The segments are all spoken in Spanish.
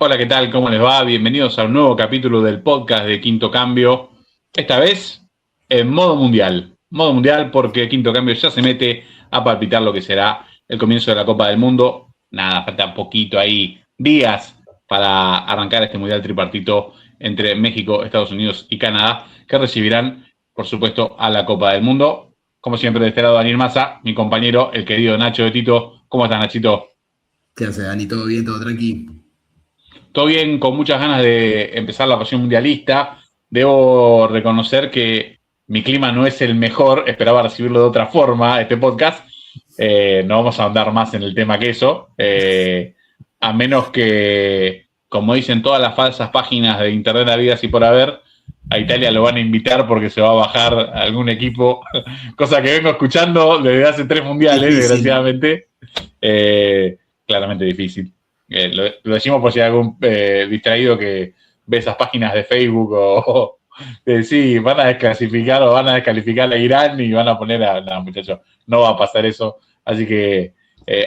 Hola, ¿qué tal? ¿Cómo les va? Bienvenidos a un nuevo capítulo del podcast de Quinto Cambio. Esta vez en modo mundial. Modo mundial porque Quinto Cambio ya se mete a palpitar lo que será el comienzo de la Copa del Mundo. Nada, falta poquito ahí, días para arrancar este mundial tripartito entre México, Estados Unidos y Canadá, que recibirán, por supuesto, a la Copa del Mundo. Como siempre, de este lado, Daniel Massa, mi compañero, el querido Nacho de Tito. ¿Cómo estás, Nachito? ¿Qué hace, Dani? ¿Todo bien? ¿Todo tranqui? Todo bien, con muchas ganas de empezar la pasión mundialista. Debo reconocer que mi clima no es el mejor, esperaba recibirlo de otra forma, este podcast. No vamos a andar más en el tema que eso, a menos que, como dicen todas las falsas páginas de internet habidas y por haber, a Italia lo van a invitar porque se va a bajar algún equipo, cosa que vengo escuchando desde hace 3 mundiales, Difícil. desgraciadamente. Claramente difícil. Lo decimos por si hay algún distraído que ve esas páginas de Facebook sí, van a desclasificar o van a descalificar a Irán y van a poner a... No, muchachos, no va a pasar eso. Así que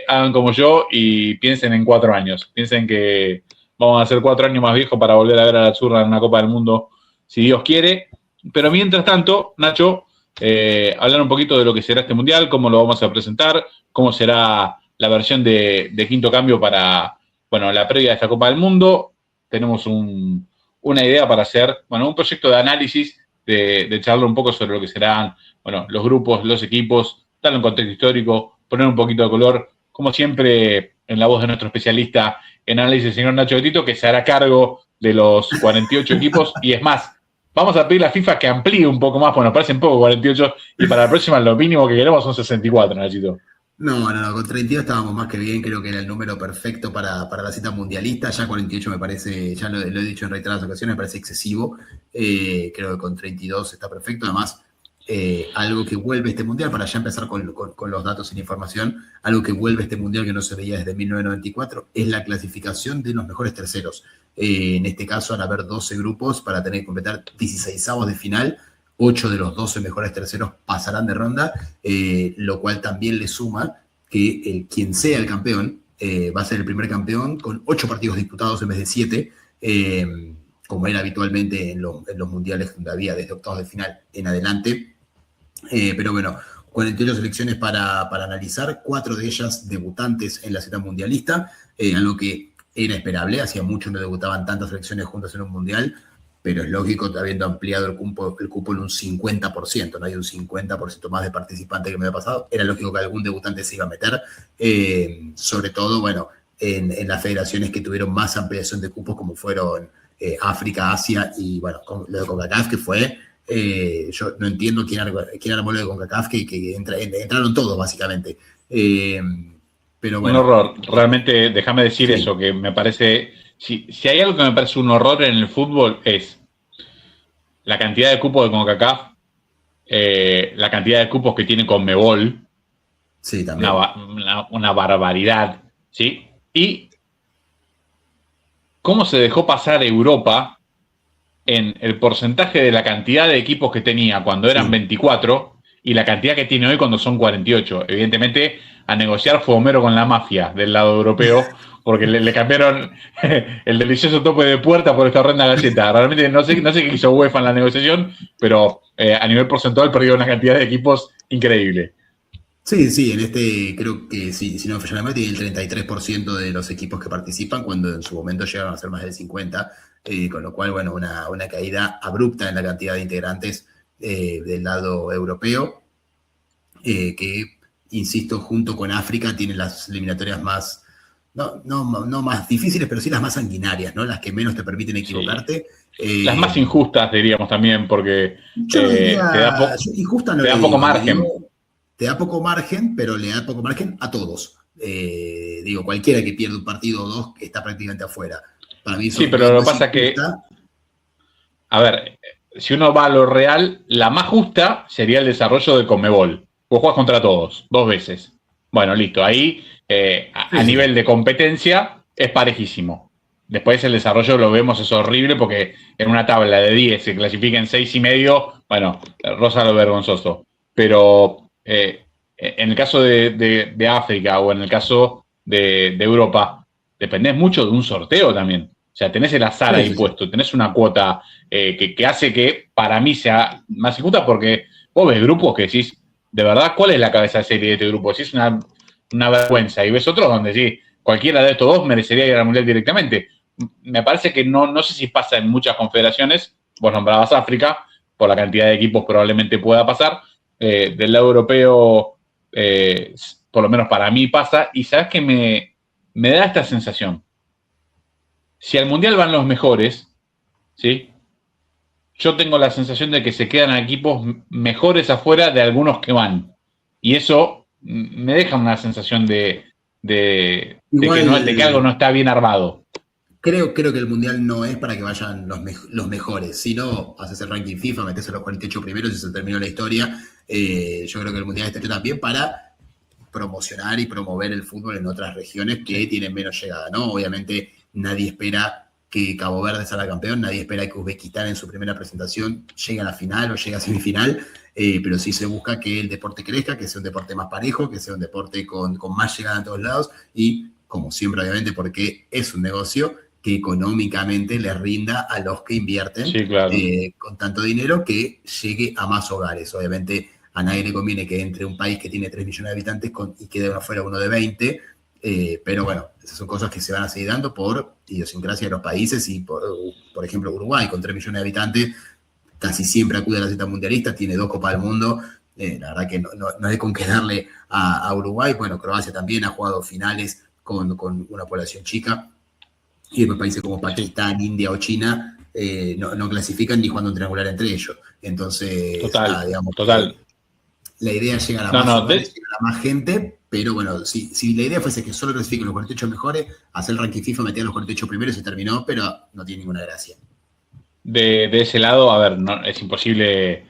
hagan como yo y piensen en 4 años. Piensen que vamos a ser 4 años más viejos para volver a ver a la Zurra en una Copa del Mundo, si Dios quiere. Pero mientras tanto, Nacho, hablar un poquito de lo que será este Mundial, cómo lo vamos a presentar, cómo será la versión de Quinto Cambio para, bueno, la previa de esta Copa del Mundo. Tenemos una idea para hacer, bueno, un proyecto de análisis, de charlar un poco sobre lo que serán, bueno, los grupos, los equipos, darle un contexto histórico, poner un poquito de color, como siempre, en la voz de nuestro especialista en análisis, el señor Nacho Betito, que se hará cargo de los 48 equipos, y es más, vamos a pedir a FIFA que amplíe un poco más, bueno, parecen poco 48, y para la próxima lo mínimo que queremos son 64, Nachito. No, con 32 estábamos más que bien, creo que era el número perfecto para la cita mundialista. Ya 48 me parece, ya lo he dicho en reiteradas ocasiones, me parece excesivo. Creo que con 32 está perfecto. Además, algo que vuelve este mundial, para ya empezar con los datos y la información, algo que vuelve este mundial que no se veía desde 1994 es la clasificación de los mejores terceros. En este caso, al haber 12 grupos para tener que completar 16avos de final, 8 de los 12 mejores terceros pasarán de ronda, lo cual también le suma que quien sea el campeón va a ser el primer campeón con 8 partidos disputados en vez de 7, como era habitualmente en los mundiales donde había desde octavos de final en adelante. Pero bueno, 48 selecciones para analizar, 4 de ellas debutantes en la cita mundialista, algo que era esperable, hacía mucho no debutaban tantas selecciones juntas en un mundial, pero es lógico, habiendo ampliado el cupo en un 50%, no hay un 50% más de participantes que me había pasado, era lógico que algún debutante se iba a meter, sobre todo, bueno, en las federaciones que tuvieron más ampliación de cupos, como fueron África, Asia y, bueno, lo de CONCACAF, que fue... yo no entiendo quién armó lo de CONCACAF, que entraron todos, básicamente. Pero Un bueno, horror. Realmente, déjame decir sí, eso, que me parece... Si hay algo que me parece un horror en el fútbol es la cantidad de cupos de CONCACAF, la cantidad de cupos que tiene CONMEBOL, sí, también. una barbaridad, ¿sí? Y cómo se dejó pasar Europa en el porcentaje de la cantidad de equipos que tenía cuando eran Sí. 24 y la cantidad que tiene hoy cuando son 48. Evidentemente, a negociar fue Homero con la mafia del lado europeo, porque le cambiaron el delicioso tope de puerta por esta horrenda galleta. Realmente no sé qué hizo UEFA en la negociación, pero a nivel porcentual perdió una cantidad de equipos increíble. Sí, en este creo que sí, si no me falla la memoria, tiene el 33% de los equipos que participan, cuando en su momento llegaron a ser más del 50%, con lo cual, bueno, una caída abrupta en la cantidad de integrantes del lado europeo, que, insisto, junto con África, tiene las eliminatorias más, no más difíciles, pero sí las más sanguinarias, ¿no? Las que menos te permiten Sí. equivocarte. Las más injustas, diríamos también, porque Yo no te da, diría, yo injusta no te le da poco digo, margen. te da poco margen, pero le da poco margen a todos. Digo, cualquiera que pierde un partido o dos que está prácticamente afuera. Para mí Sí, eso pero no lo que es pasa es que, injusta. a ver, si uno va a lo real, la más justa sería el desarrollo de Conmebol. Vos jugás contra todos, 2 veces. Bueno, listo. Ahí, a Sí, nivel sí. de competencia, es parejísimo. Después el desarrollo lo vemos, es horrible, porque en una tabla de 10 se clasifiquen 6,5, bueno, rosa lo vergonzoso. Pero en el caso de África o en el caso de Europa, dependés mucho de un sorteo también. O sea, tenés el azar ahí puesto, tenés una cuota que hace que para mí sea más injusta, porque vos ves grupos que decís, de verdad, ¿cuál es la cabeza de serie de este grupo? Si es una vergüenza, y ves otros donde sí, cualquiera de estos dos merecería ir al Mundial directamente. Me parece que no sé si pasa en muchas confederaciones, vos nombrabas África, por la cantidad de equipos probablemente pueda pasar, del lado europeo, por lo menos para mí pasa, y sabes que me da esta sensación. Si al Mundial van los mejores, ¿sí? Yo tengo la sensación de que se quedan equipos mejores afuera de algunos que van. Y eso me deja una sensación de que algo no está bien armado. Creo que el Mundial no es para que vayan los mejores. Si no, haces el ranking FIFA, metes a los 48 primeros y se terminó la historia. Yo creo que el Mundial está hecho también para promocionar y promover el fútbol en otras regiones que tienen menos llegada, ¿no? Obviamente nadie espera que Cabo Verde salga campeón, nadie espera que Uzbekistán en su primera presentación llegue a la final o llegue a semifinal, pero sí se busca que el deporte crezca, que sea un deporte más parejo, que sea un deporte con más llegada en todos lados y, como siempre, obviamente, porque es un negocio, que económicamente le rinda a los que invierten con tanto dinero, que llegue a más hogares. Obviamente a nadie le conviene que entre un país que tiene 3 millones de habitantes y quede afuera uno de 20, pero bueno, esas son cosas que se van a seguir dando por idiosincrasia de los países y, por ejemplo, Uruguay, con 3 millones de habitantes, casi siempre acude a la cita mundialista, tiene 2 Copas del Mundo, la verdad que no hay con qué darle a Uruguay. Bueno, Croacia también ha jugado finales con una población chica, y en países como Pakistán, India o China no clasifican ni jugando un triangular entre ellos. Entonces, digamos, la idea es llegar a más gente, pero bueno, si la idea fuese que solo clasifiquen los 48 mejores, hacer el ranking FIFA, meter los 48 primeros y se terminó, pero no tiene ninguna gracia. De ese lado, a ver, es imposible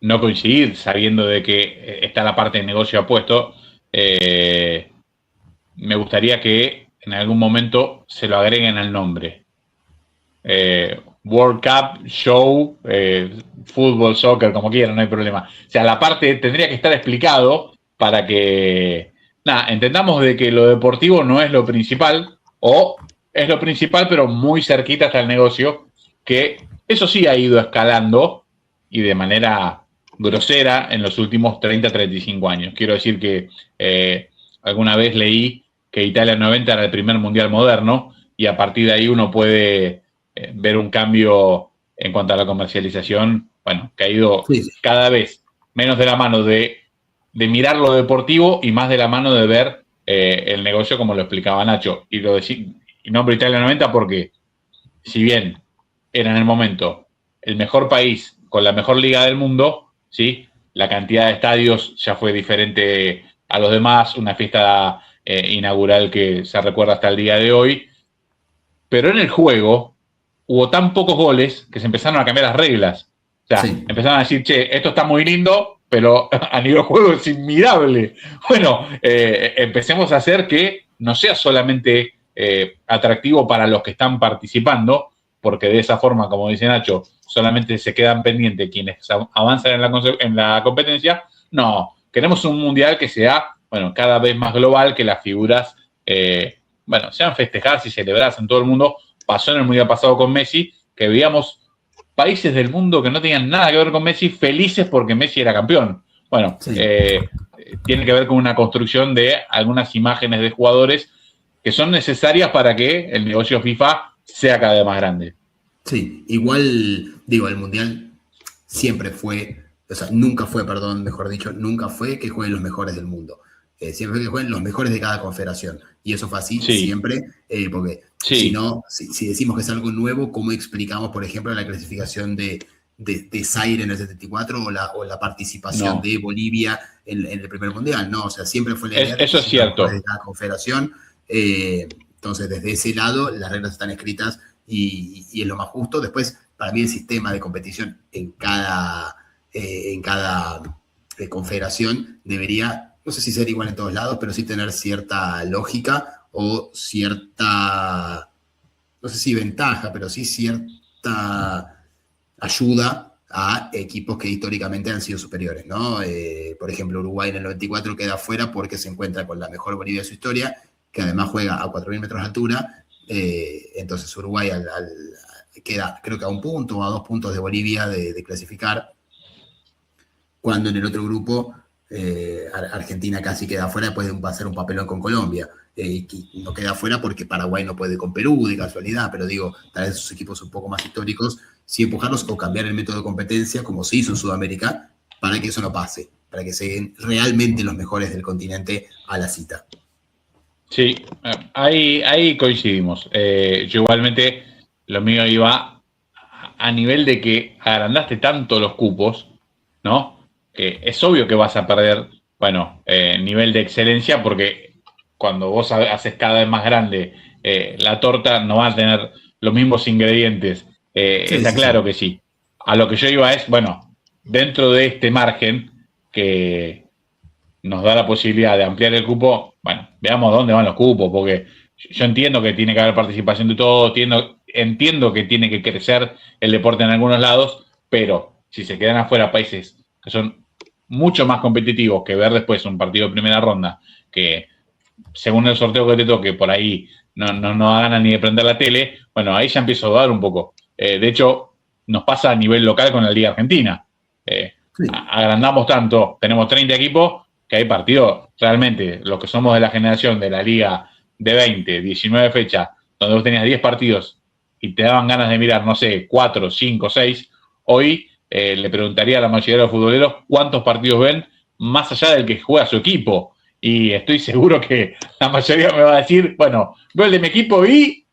no coincidir, sabiendo de que está la parte de negocio apuesto. Me gustaría que en algún momento se lo agreguen al nombre. World Cup, show, fútbol, soccer, como quieran, no hay problema. O sea, la parte tendría que estar explicado para que, entendamos de que lo deportivo no es lo principal, o es lo principal, pero muy cerquita está el negocio, que eso sí ha ido escalando y de manera grosera en los últimos 30, 35 años. Quiero decir que alguna vez leí que Italia 90 era el primer mundial moderno, y a partir de ahí uno puede ver un cambio en cuanto a la comercialización, bueno, que ha ido cada vez menos de la mano de mirar lo deportivo y más de la mano de ver el negocio, como lo explicaba Nacho. Y nombro Italia 90 porque, si bien era en el momento el mejor país con la mejor liga del mundo, ¿sí? La cantidad de estadios ya fue diferente a los demás, una fiesta inaugural que se recuerda hasta el día de hoy, pero en el juego hubo tan pocos goles que se empezaron a cambiar las reglas. O sea, empezaron a decir, che, esto está muy lindo, pero a nivel juego es inmirable. Bueno, empecemos a hacer que no sea solamente atractivo para los que están participando, porque de esa forma, como dice Nacho, solamente se quedan pendientes quienes avanzan en la competencia. No, queremos un mundial que sea, bueno, cada vez más global, que las figuras, sean festejadas y celebradas en todo el mundo. Pasó en el mundial pasado con Messi, que veíamos países del mundo que no tenían nada que ver con Messi felices porque Messi era campeón. Bueno, tiene que ver con una construcción de algunas imágenes de jugadores que son necesarias para que el negocio FIFA sea cada vez más grande. Sí, igual, digo, el Mundial siempre fue, nunca fue que jueguen los mejores del mundo. Siempre que jueguen los mejores de cada confederación. Y eso fue así siempre, porque si no, si decimos que es algo nuevo, ¿cómo explicamos, por ejemplo, la clasificación de Zaire en el 74 o la participación de Bolivia en el primer mundial? No, o sea, siempre fue la idea eso es cierto. De cada confederación. Entonces, desde ese lado, las reglas están escritas y es lo más justo. Después, para mí, el sistema de competición en cada confederación debería, no sé si ser igual en todos lados, pero sí tener cierta lógica o cierta, no sé si ventaja, pero sí cierta ayuda a equipos que históricamente han sido superiores, ¿no? Por ejemplo, Uruguay en el 94 queda fuera porque se encuentra con la mejor Bolivia de su historia, que además juega a 4.000 metros de altura, Entonces Uruguay queda, creo que a 1 punto o a 2 puntos de Bolivia de clasificar, cuando en el otro grupo Argentina casi queda afuera, puede hacer un papelón con Colombia. Y no queda afuera porque Paraguay no puede con Perú, de casualidad, pero digo, tal vez esos equipos un poco más históricos, sí empujarlos o cambiar el método de competencia, como se hizo en Sudamérica, para que eso no pase, para que lleguen realmente los mejores del continente a la cita. Sí, ahí coincidimos. Yo igualmente, lo mío iba a nivel de que agrandaste tanto los cupos, ¿no? Que es obvio que vas a perder, bueno, nivel de excelencia, porque cuando vos haces cada vez más grande la torta, no va a tener los mismos ingredientes. Está claro que sí. A lo que yo iba es, bueno, dentro de este margen que nos da la posibilidad de ampliar el cupo, bueno, veamos dónde van los cupos, porque yo entiendo que tiene que haber participación de todo, entiendo que tiene que crecer el deporte en algunos lados, pero si se quedan afuera países que son mucho más competitivos que ver después un partido de primera ronda, que según el sorteo que te toque, por ahí no da ganas ni de prender la tele, bueno, ahí ya empiezo a dudar un poco. De hecho, nos pasa a nivel local con la Liga Argentina. Agrandamos tanto, tenemos 30 equipos, que hay partidos, realmente, los que somos de la generación de la Liga de 20, 19 fechas, donde vos tenías 10 partidos y te daban ganas de mirar, no sé, 4, 5, 6, hoy le preguntaría a la mayoría de los futboleros cuántos partidos ven más allá del que juega su equipo. Y estoy seguro que la mayoría me va a decir, bueno, veo el de mi equipo y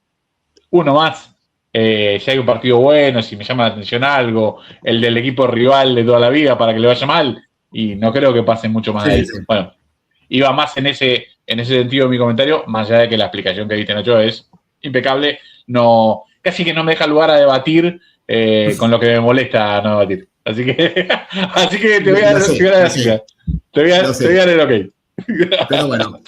uno más. Si hay un partido bueno, si me llama la atención algo, el del equipo rival de toda la vida para que le vaya mal, y no creo que pase mucho más de ahí. Sí. Bueno, iba más en ese sentido mi comentario, más allá de que la explicación que diste, Nacho, es impecable. No, casi que no me deja lugar a debatir con lo que me molesta no debatir. Así que te voy a dar el ok. Pero bueno,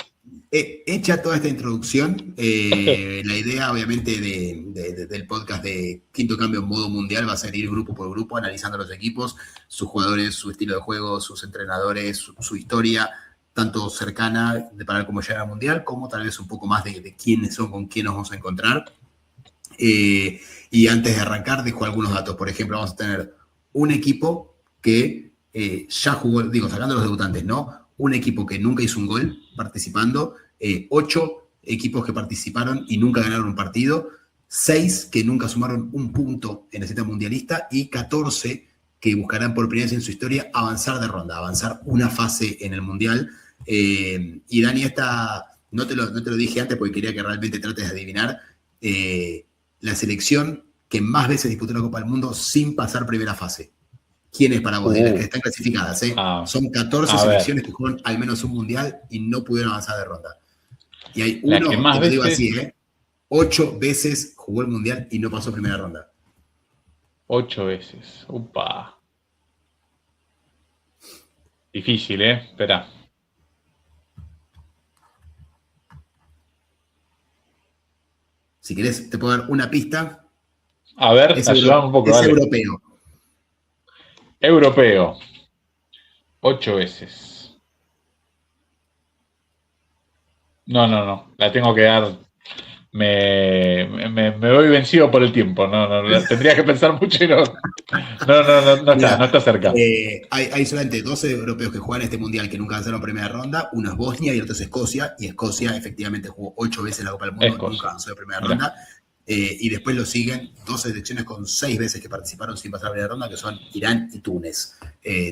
hecha toda esta introducción, la idea obviamente del podcast de Quinto Cambio en modo mundial va a ser ir grupo por grupo analizando los equipos, sus jugadores, su estilo de juego, sus entrenadores, su historia, tanto cercana para ver cómo llegar al mundial, como tal vez un poco más de quiénes son, con quién nos vamos a encontrar. Y antes de arrancar, dejo algunos datos. Por ejemplo, vamos a tener un equipo que ya jugó, digo, sacando los debutantes, ¿no? Un equipo que nunca hizo un gol participando, 8 equipos que participaron y nunca ganaron un partido, 6 que nunca sumaron un punto en la cita mundialista y 14 que buscarán por primera vez en su historia avanzar de ronda, avanzar una fase en el mundial. Y Dani, no te lo dije antes porque quería que realmente trates de adivinar la selección que más veces disputó la Copa del Mundo sin pasar primera fase. ¿Quién es para vos? De las que están clasificadas, ¿eh? Son 14 selecciones que jugaron al menos un mundial y no pudieron avanzar de ronda. Y hay uno, te lo digo así, 8 veces jugó el mundial y no pasó primera ronda. 8 veces. Upa. Difícil, Espera. Si querés, te puedo dar una pista. A ver, ayúdame un poco. Es dale. Europeo. Europeo. 8 veces. No. La tengo que dar. Me voy vencido por el tiempo. No. Tendría que pensar mucho y no está cerca. Hay solamente 12 europeos que juegan este mundial que nunca avanzaron primera ronda. Uno es Bosnia y el otro es Escocia. Y Escocia efectivamente jugó 8 veces la Copa del Mundo, nunca avanzó de primera ronda. Y después lo siguen 2 selecciones con 6 veces que participaron sin pasar a primera ronda, que son Irán y Túnez.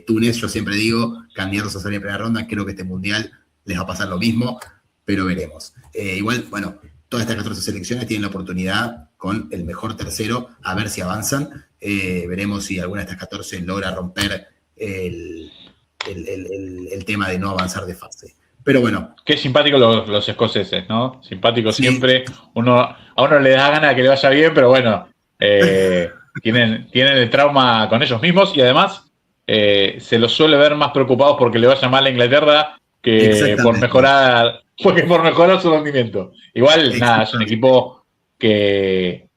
Túnez, yo siempre digo, candidatos a salir en primera ronda, creo que este mundial les va a pasar lo mismo, pero veremos. Igual, bueno, todas estas 14 selecciones tienen la oportunidad con el mejor tercero a ver si avanzan. Veremos si alguna de estas 14 logra romper el tema de no avanzar de fase. Pero bueno. Qué simpáticos los escoceses, ¿no? Simpáticos sí. Siempre. A uno le da ganas de que le vaya bien, pero bueno, tienen el trauma con ellos mismos y además se los suele ver más preocupados porque le vaya mal a Inglaterra que por mejorar su rendimiento. Igual, nada, es un equipo que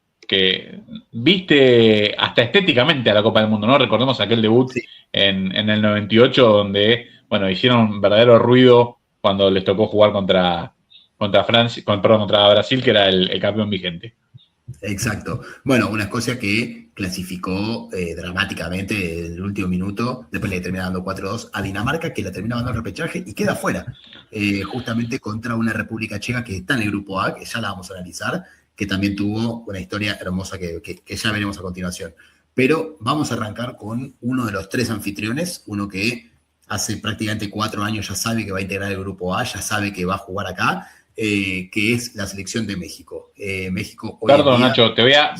viste hasta estéticamente a la Copa del Mundo, ¿no? Recordemos aquel debut en el 98 donde, bueno, hicieron un verdadero ruido cuando les tocó jugar contra contra contra Brasil, que era el campeón vigente. Exacto. Bueno, una Escocia que clasificó dramáticamente en el último minuto, después le termina dando 4-2 a Dinamarca, que la termina dando el repechaje y queda fuera, justamente contra una República Checa que está en el grupo A, que ya la vamos a analizar, que también tuvo una historia hermosa que ya veremos a continuación. Pero vamos a arrancar con uno de los 3 anfitriones, uno que hace prácticamente 4 años ya sabe que va a integrar el grupo A, ya sabe que va a jugar acá, que es la selección de México. México hoy Perdón, en día, Nacho,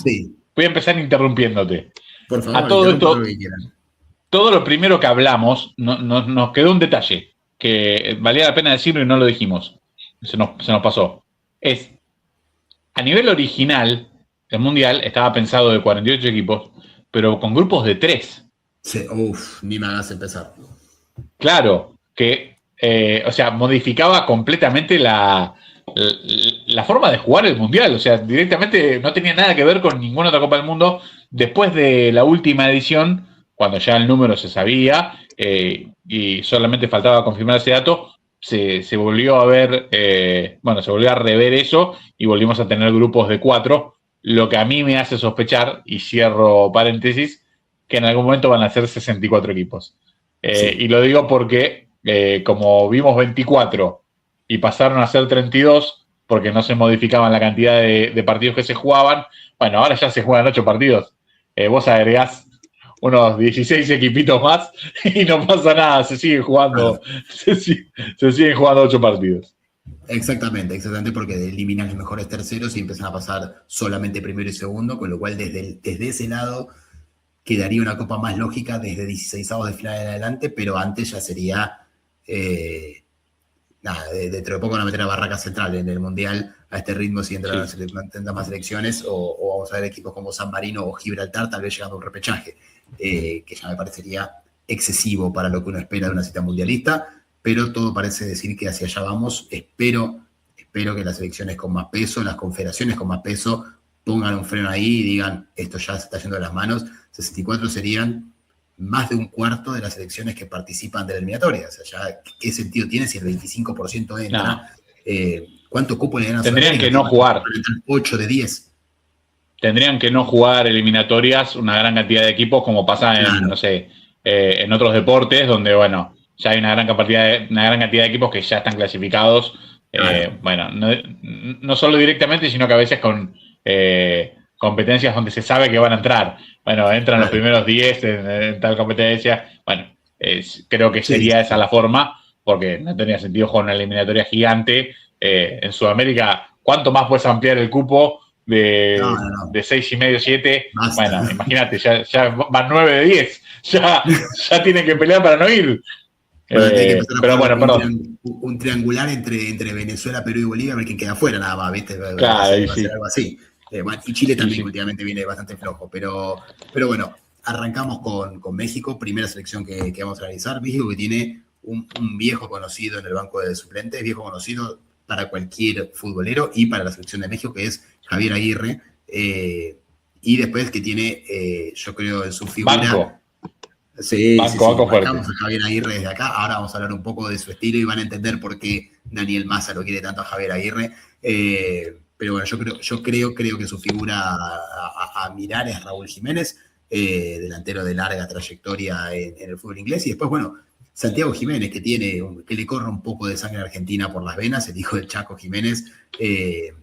sí, voy a empezar interrumpiéndote. por A favor, todo interrumpa todo esto, lo que quieran. todo lo primero que hablamos, nos quedó un detalle que valía la pena decirlo y no lo dijimos. Se nos pasó. A nivel original, el Mundial estaba pensado de 48 equipos, pero con grupos de 3. Sí, ni me hagas empezar. Claro, o sea, modificaba completamente la forma de jugar el Mundial. O sea, directamente no tenía nada que ver con ninguna otra Copa del Mundo. Después de la última edición, cuando ya el número se sabía y solamente faltaba confirmar ese dato, se volvió a ver, se volvió a rever eso y volvimos a tener grupos de 4, lo que a mí me hace sospechar, y cierro paréntesis, que en algún momento van a ser 64 equipos. Sí. Y lo digo porque como vimos 24 y pasaron a ser 32 porque no se modificaban la cantidad de partidos que se jugaban, bueno, ahora ya se juegan 8 partidos. Vos agregás unos 16 equipitos más y no pasa nada, se siguen jugando, se siguen jugando 8 partidos. Exactamente, porque eliminan los mejores terceros y empiezan a pasar solamente primero y segundo, con lo cual desde ese lado quedaría una copa más lógica desde 16avos de final en adelante, pero antes ya sería, dentro de poco van a meter a Barraca Central en el Mundial a este ritmo, si entran más selecciones, o vamos a ver equipos como San Marino o Gibraltar, tal vez llegando a un repechaje, que ya me parecería excesivo para lo que uno espera de una cita mundialista, pero todo parece decir que hacia allá vamos. Espero que las selecciones con más peso, las confederaciones con más peso, pongan un freno ahí y digan, esto ya se está yendo de las manos. 64 serían más de un cuarto de las selecciones que participan de la eliminatoria. O sea, ya, ¿qué sentido tiene si el 25% entra? No. ¿Cuánto cupo le dan a Tendrían que no jugar. 8 de 10. Tendrían que no jugar eliminatorias una gran cantidad de equipos, como pasa en, no sé, en otros deportes, donde, bueno, ya hay una gran cantidad de equipos que ya están clasificados. Bueno, no solo directamente, sino que a veces con competencias donde se sabe que van a entrar. Bueno, entran los primeros 10 en tal competencia. Bueno, creo que sería esa la forma, porque no tenía sentido jugar una eliminatoria gigante. En Sudamérica, ¿cuánto más puedes ampliar el cupo de 6,5, 7? Basta. Bueno, imagínate, ya van 9 de 10. Ya tienen que pelear para no ir. Pero bueno, perdón. Un triangular entre Venezuela, Perú y Bolivia, a ver quién queda afuera, nada más, ¿viste? Claro, va a ser algo así. Y Chile también últimamente viene bastante flojo, pero bueno, arrancamos con México, primera selección que vamos a analizar. México, que tiene un viejo conocido en el banco de suplentes, viejo conocido para cualquier futbolero y para la selección de México, que es Javier Aguirre, y después que tiene, yo creo, en su figura... Banco. Sí, marcamos a Javier Aguirre desde acá. Ahora vamos a hablar un poco de su estilo y van a entender por qué Daniel Massa lo quiere tanto a Javier Aguirre. Pero bueno, yo creo que su figura a mirar es Raúl Jiménez, delantero de larga trayectoria en el fútbol inglés. Y después, bueno, Santiago Jiménez, que le corre un poco de sangre argentina por las venas, el hijo del Chaco Jiménez, que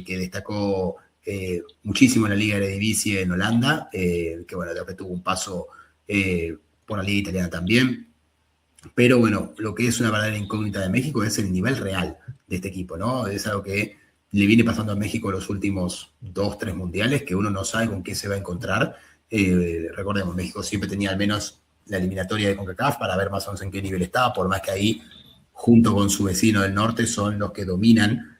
destacó muchísimo en la Liga Eredivisie en Holanda, que bueno, después tuvo un paso por la Liga Italiana también. Pero bueno, lo que es una verdadera incógnita de México es el nivel real de este equipo, ¿no? Es algo que le viene pasando a México los últimos 2, 3 mundiales, que uno no sabe con qué se va a encontrar. Recordemos, México siempre tenía al menos la eliminatoria de CONCACAF para ver más o menos en qué nivel estaba, por más que ahí, junto con su vecino del norte, son los que dominan.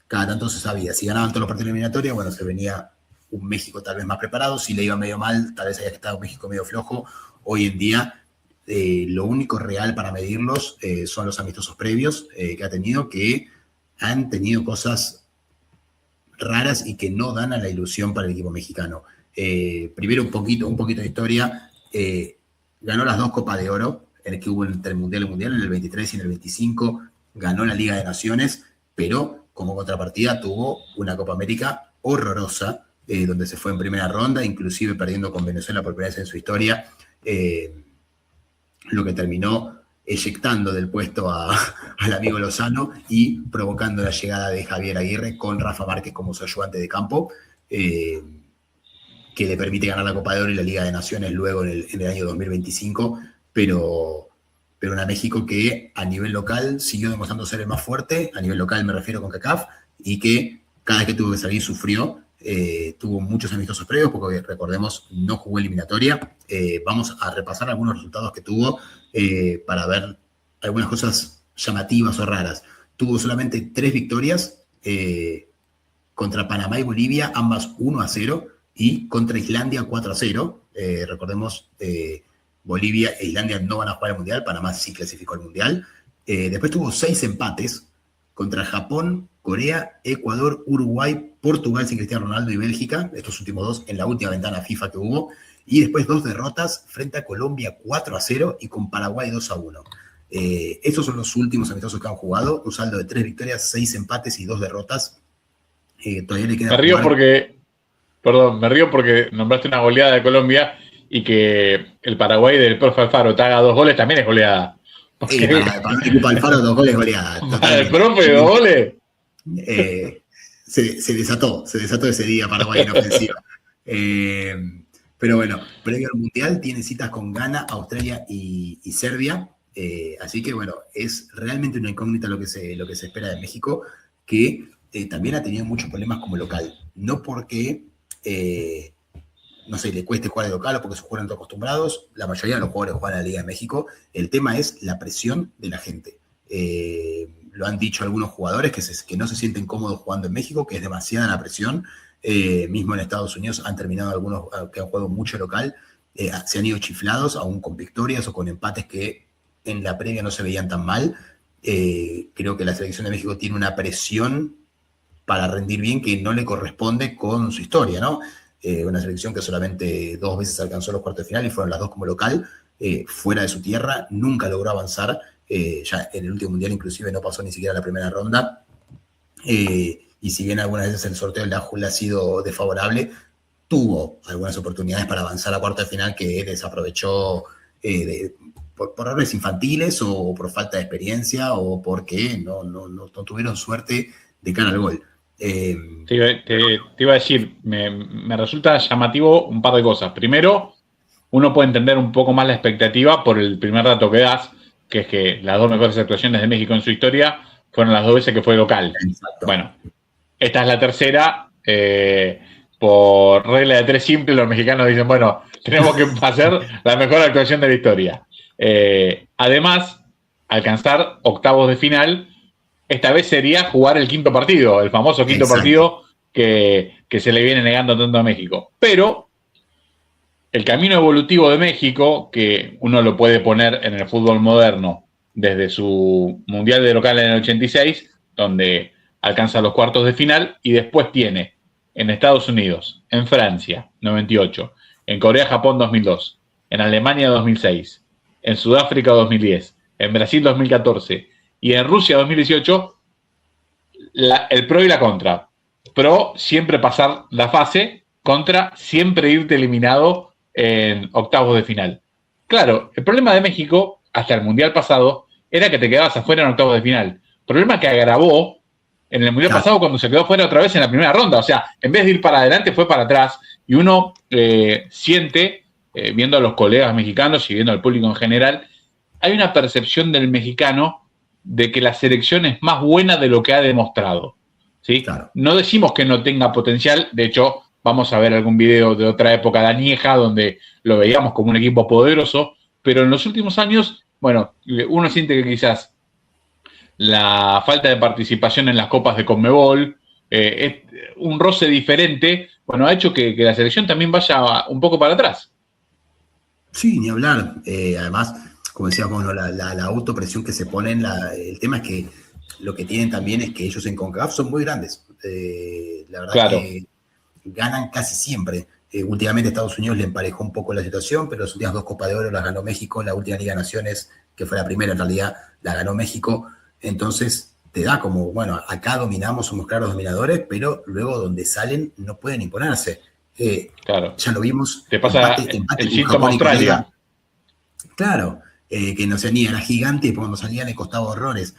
Cada tanto se sabía, si ganaban todos los partidos de eliminatoria, bueno, se venía un México tal vez más preparado. Si le iba medio mal, tal vez haya estado un México medio flojo. Hoy en día, lo único real para medirlos son los amistosos previos que ha tenido, que han tenido cosas raras y que no dan a la ilusión para el equipo mexicano. Primero, un poquito de historia. Ganó las 2 Copas de Oro, en el que hubo entre el Mundial y el Mundial, en el 23 y en el 25. Ganó la Liga de Naciones. pero como contrapartida tuvo una Copa América horrorosa, donde se fue en primera ronda, inclusive perdiendo con Venezuela por primera vez en su historia, lo que terminó eyectando del puesto al amigo Lozano y provocando la llegada de Javier Aguirre con Rafa Márquez como su ayudante de campo, que le permite ganar la Copa de Oro y la Liga de Naciones luego en el año 2025, pero una México que a nivel local siguió demostrando ser el más fuerte, a nivel local me refiero con CONCACAF, y que cada vez que tuvo que salir sufrió. Tuvo muchos amistosos previos, porque recordemos, no jugó eliminatoria. Vamos a repasar algunos resultados que tuvo para ver algunas cosas llamativas o raras. Tuvo solamente 3 victorias contra Panamá y Bolivia, ambas 1-0, y contra Islandia 4-0. Recordemos, Bolivia e Islandia no van a jugar al Mundial, Panamá sí clasificó al Mundial. Después tuvo 6 empates contra Japón, Corea, Ecuador, Uruguay, Portugal sin Cristiano Ronaldo y Bélgica, estos últimos 2 en la última ventana FIFA que hubo, y después 2 derrotas frente a Colombia 4-0 y con Paraguay 2-1. Estos son los últimos amistosos que han jugado, un saldo de 3 victorias, 6 empates y 2 derrotas. Todavía le queda me río porque nombraste una goleada de Colombia y que el Paraguay del profe Alfaro te haga 2 goles también es goleada. Para el equipo Alfaro 2 goles goleada. Para el profe 2 goles. Se desató ese día Paraguay en ofensiva. Pero bueno, previo al Mundial tiene citas con Ghana, Australia y Serbia. Así que bueno, es realmente una incógnita lo que se espera de México, que también ha tenido muchos problemas como local. No porque, no sé, le cueste jugar de local o porque se juegan acostumbrados. La mayoría de los jugadores juegan en la Liga de México. El tema es la presión de la gente. Lo han dicho algunos jugadores que no se sienten cómodos jugando en México, que es demasiada la presión. Mismo en Estados Unidos han terminado algunos que han jugado mucho local, se han ido chiflados, aún con victorias o con empates que en la previa no se veían tan mal. Creo que la selección de México tiene una presión para rendir bien que no le corresponde con su historia, ¿no? Una selección que solamente 2 veces alcanzó los cuartos de final y fueron las 2 como local, fuera de su tierra, nunca logró avanzar. Ya en el último mundial inclusive no pasó ni siquiera la primera ronda, y si bien algunas veces el sorteo le ha sido desfavorable, tuvo algunas oportunidades para avanzar a cuarta de final que desaprovechó por errores infantiles o por falta de experiencia o porque no tuvieron suerte de cara al gol. Te iba a decir, me resulta llamativo un par de cosas. Primero, uno puede entender un poco más la expectativa por el primer dato que das, que es que las 2 mejores actuaciones de México en su historia fueron las 2 veces que fue local. Exacto. Bueno, esta es la tercera. Por regla de 3 simple, los mexicanos dicen, bueno, tenemos que hacer la mejor actuación de la historia. Además, alcanzar octavos de final, esta vez sería jugar el 5.º partido, el famoso 5.º partido que se le viene negando tanto a México. Pero el camino evolutivo de México, que uno lo puede poner en el fútbol moderno desde su Mundial de local en el 86, donde alcanza los cuartos de final, y después tiene en Estados Unidos, en Francia, 98, en Corea-Japón, 2002, en Alemania, 2006, en Sudáfrica, 2010, en Brasil, 2014, y en Rusia, 2018, el pro y la contra. Pro, siempre pasar la fase, contra, siempre irte eliminado en octavos de final. Claro, el problema de México, hasta el Mundial pasado, era que te quedabas afuera en octavos de final. Problema que agravó en el Mundial pasado cuando se quedó fuera otra vez en la primera ronda. O sea, en vez de ir para adelante, fue para atrás. Y uno siente, viendo a los colegas mexicanos y viendo al público en general, hay una percepción del mexicano de que la selección es más buena de lo que ha demostrado, ¿sí? Claro. No decimos que no tenga potencial. De hecho, vamos a ver algún video de otra época de añeja donde lo veíamos como un equipo poderoso, pero en los últimos años, bueno, uno siente que quizás la falta de participación en las copas de Conmebol, un roce diferente, bueno, ha hecho que la selección también vaya un poco para atrás. Sí, ni hablar. Además, como decíamos, ¿no? la autopresión que se ponen, el tema es que lo que tienen también es que ellos en CONCACAF son muy grandes. La verdad, claro, que ganan casi siempre. Últimamente Estados Unidos le emparejó un poco la situación, pero las últimas 2 Copas de Oro las ganó México, la última Liga de Naciones, que fue la primera en realidad, la ganó México. Entonces, te da como, bueno, acá dominamos, somos claros dominadores, pero luego donde salen no pueden imponerse. Claro. Ya lo vimos, Te pasa empate el con síntoma Japón y Australia. Corea. Claro, que no sé, ni era gigante y cuando salía le costaba horrores.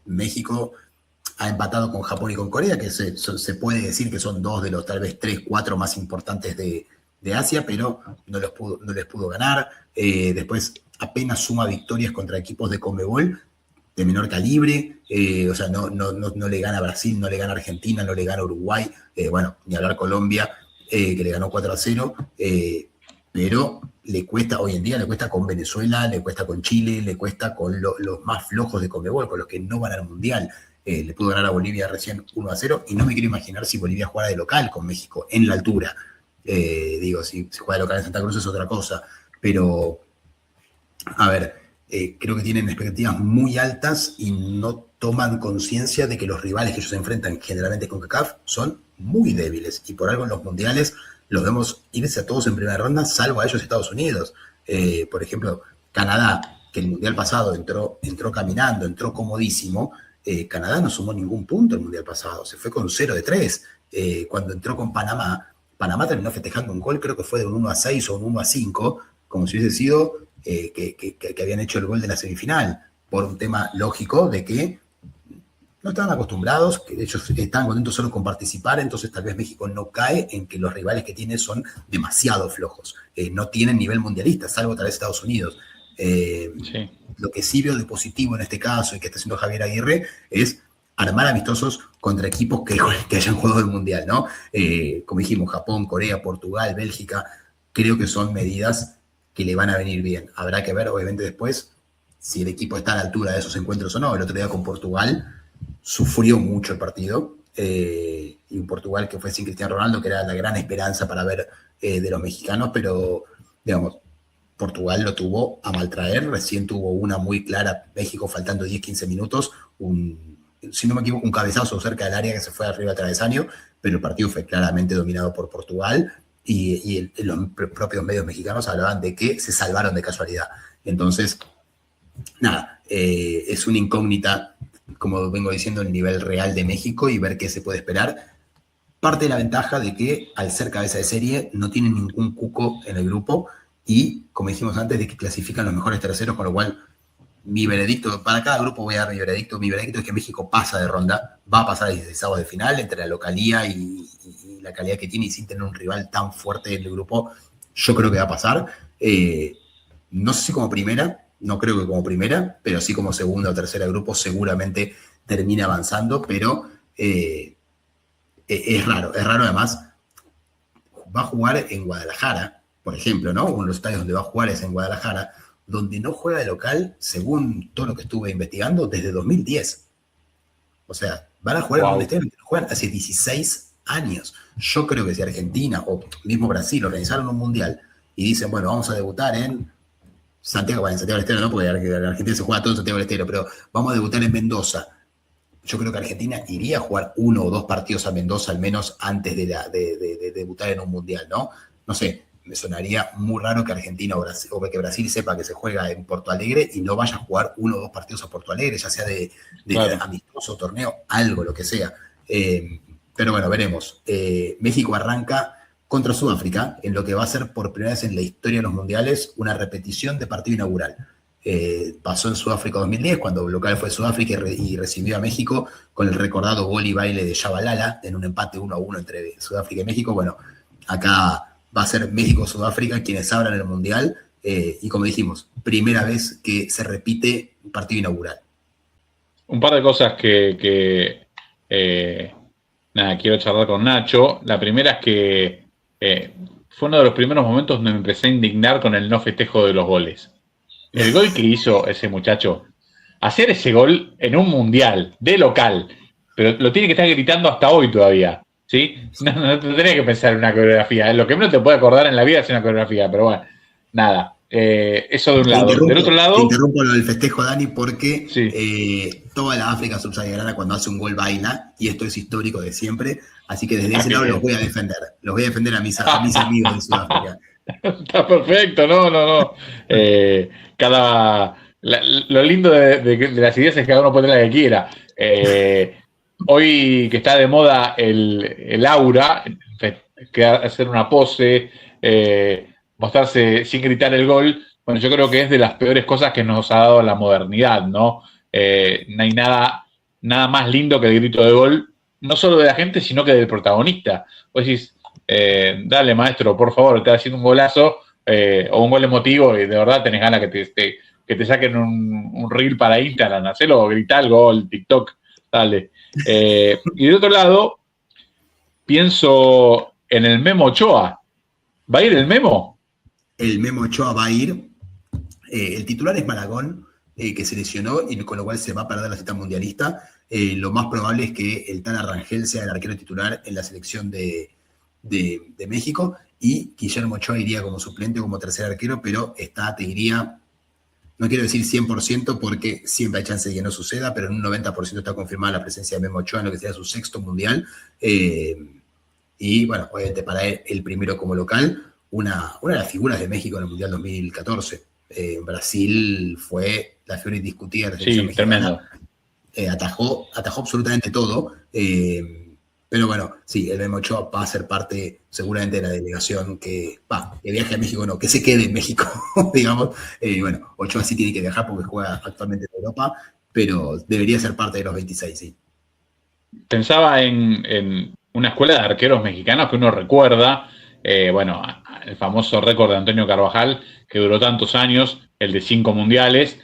México ha empatado con Japón y con Corea, que se puede decir que son dos de los tal vez 3, 4 más importantes de Asia, pero no les pudo ganar. Después apenas suma victorias contra equipos de Conmebol de menor calibre, o sea, no le gana a Brasil, no le gana a Argentina, no le gana a Uruguay, bueno, ni hablar Colombia, que le ganó 4-0, pero le cuesta, hoy en día le cuesta con Venezuela, le cuesta con Chile, le cuesta con los más flojos de Conmebol, con los que no van al Mundial. Le pudo ganar a Bolivia recién 1-0, y no me quiero imaginar si Bolivia jugara de local con México, en la altura. Digo, si juega de local en Santa Cruz es otra cosa, pero, a ver, creo que tienen expectativas muy altas y no toman conciencia de que los rivales que ellos se enfrentan generalmente con CONCACAF son muy débiles, y por algo en los mundiales los vemos irse a todos en primera ronda, salvo a ellos Estados Unidos. Por ejemplo, Canadá, que el mundial pasado entró caminando, entró comodísimo. Canadá no sumó ningún punto el mundial pasado, se fue con 0-3. Cuando entró con Panamá terminó festejando un gol, creo que fue de un 1-6 o un 1-5, como si hubiese sido que habían hecho el gol de la semifinal, por un tema lógico de que no estaban acostumbrados, que ellos estaban contentos solo con participar, entonces tal vez México no cae en que los rivales que tiene son demasiado flojos, no tienen nivel mundialista, salvo tal vez Estados Unidos. Sí. Lo que sí veo de positivo en este caso y que está haciendo Javier Aguirre es armar amistosos contra equipos que hayan jugado el Mundial, ¿no? Como dijimos, Japón, Corea, Portugal, Bélgica, creo que son medidas que le van a venir bien. Habrá que ver, obviamente, después si el equipo está a la altura de esos encuentros o no. El otro día con Portugal sufrió mucho el partido, y un Portugal que fue sin Cristiano Ronaldo, que era la gran esperanza para ver de los mexicanos, pero, digamos, Portugal lo tuvo a maltraer. Recién tuvo una muy clara, México faltando 10-15 minutos, si no me equivoco, un cabezazo cerca del área que se fue arriba al travesaño, pero el partido fue claramente dominado por Portugal, y los propios medios mexicanos hablaban de que se salvaron de casualidad. Entonces, nada, es una incógnita, como vengo diciendo, el nivel real de México y ver qué se puede esperar. Parte de la ventaja de que, al ser cabeza de serie, no tienen ningún cuco en el grupo y, como dijimos antes, de que clasifican los mejores terceros, con lo cual mi veredicto, para cada grupo voy a dar mi veredicto es que México pasa de ronda, va a pasar a 16avos de final, entre la localía y la calidad que tiene, y sin tener un rival tan fuerte en el grupo, yo creo que va a pasar. No sé si como primera, no creo que como primera, pero sí como segunda o tercera de grupo seguramente termina avanzando, pero es raro además. Va a jugar en Guadalajara, por ejemplo, ¿no? Uno de los estadios donde va a jugar es en Guadalajara, donde no juega de local, según todo lo que estuve investigando, desde 2010. O sea, van a jugar en un estadio que juegan hace 16 años. Yo creo que si Argentina o mismo Brasil organizaron un mundial y dicen, bueno, vamos a debutar en Santiago del Estero, no, porque Argentina se juega todo en Santiago del Estero, pero vamos a debutar en Mendoza. Yo creo que Argentina iría a jugar 1 o 2 partidos a Mendoza, al menos antes de debutar en un mundial, ¿no? No sé, me sonaría muy raro que Argentina o que Brasil sepa que se juega en Porto Alegre y no vaya a jugar 1 o 2 partidos a Porto Alegre, ya sea de claro, amistoso, torneo, algo, lo que sea. Pero bueno, veremos. México arranca contra Sudáfrica, en lo que va a ser por primera vez en la historia de los mundiales una repetición de partido inaugural. Pasó en Sudáfrica 2010, cuando el local fue Sudáfrica y recibió a México con el recordado gol y baile de Shabalala en un empate 1-1 entre Sudáfrica y México. Bueno, acá va a ser México-Sudáfrica quienes abran el mundial, y como dijimos, primera vez que se repite un partido inaugural. Un par de cosas que quiero charlar con Nacho. La primera es que fue uno de los primeros momentos donde me empecé a indignar con el no festejo de los goles. El gol que hizo ese muchacho, hacer ese gol en un mundial, de local, pero lo tiene que estar gritando hasta hoy todavía, ¿sí? No tenés que pensar en una coreografía. Lo que menos te puede acordar en la vida es una coreografía, pero bueno, nada. Eso de un lado. Del otro lado... Te interrumpo lo del festejo, Dani, porque sí, toda la África subsahariana cuando hace un gol baila, y esto es histórico de siempre, así que desde ese lado los voy a defender. Los voy a defender a mis amigos de Sudáfrica. Está perfecto, no. lo lindo de las ideas es que cada uno pone la que quiera. Hoy que está de moda el aura, que hacer una pose, mostrarse sin gritar el gol, bueno, yo creo que es de las peores cosas que nos ha dado la modernidad, ¿no? No hay nada más lindo que el grito de gol, no solo de la gente, sino que del protagonista. Vos decís, dale maestro, por favor, te haciendo un golazo o un gol emotivo y de verdad tenés ganas que te saquen un reel para Instagram, hacelo, grita el gol, TikTok, dale. Y de otro lado, pienso en el Memo Ochoa. ¿Va a ir el Memo? El Memo Ochoa va a ir. El titular es Malagón, que se lesionó y con lo cual se va a perder la cita mundialista. Lo más probable es que el Tana Rangel sea el arquero titular en la selección de México y Guillermo Ochoa iría como suplente, como tercer arquero, pero está, te diría, no quiero decir 100% porque siempre hay chance de que no suceda, pero en un 90% está confirmada la presencia de Memo Ochoa en lo que sea su sexto mundial. Y bueno, obviamente para él, el primero como local, una de las figuras de México en el Mundial 2014. Brasil fue la figura indiscutida de la selección mexicana. Atajó absolutamente todo. Pero bueno, sí, el Memo Ochoa va a ser parte seguramente de la delegación que viaje a México, no, que se quede en México, digamos. Bueno, Ochoa sí tiene que viajar porque juega actualmente en Europa, pero debería ser parte de los 26, sí. Pensaba en una escuela de arqueros mexicanos que uno recuerda, bueno, el famoso récord de Antonio Carvajal, que duró tantos años, el de 5 mundiales,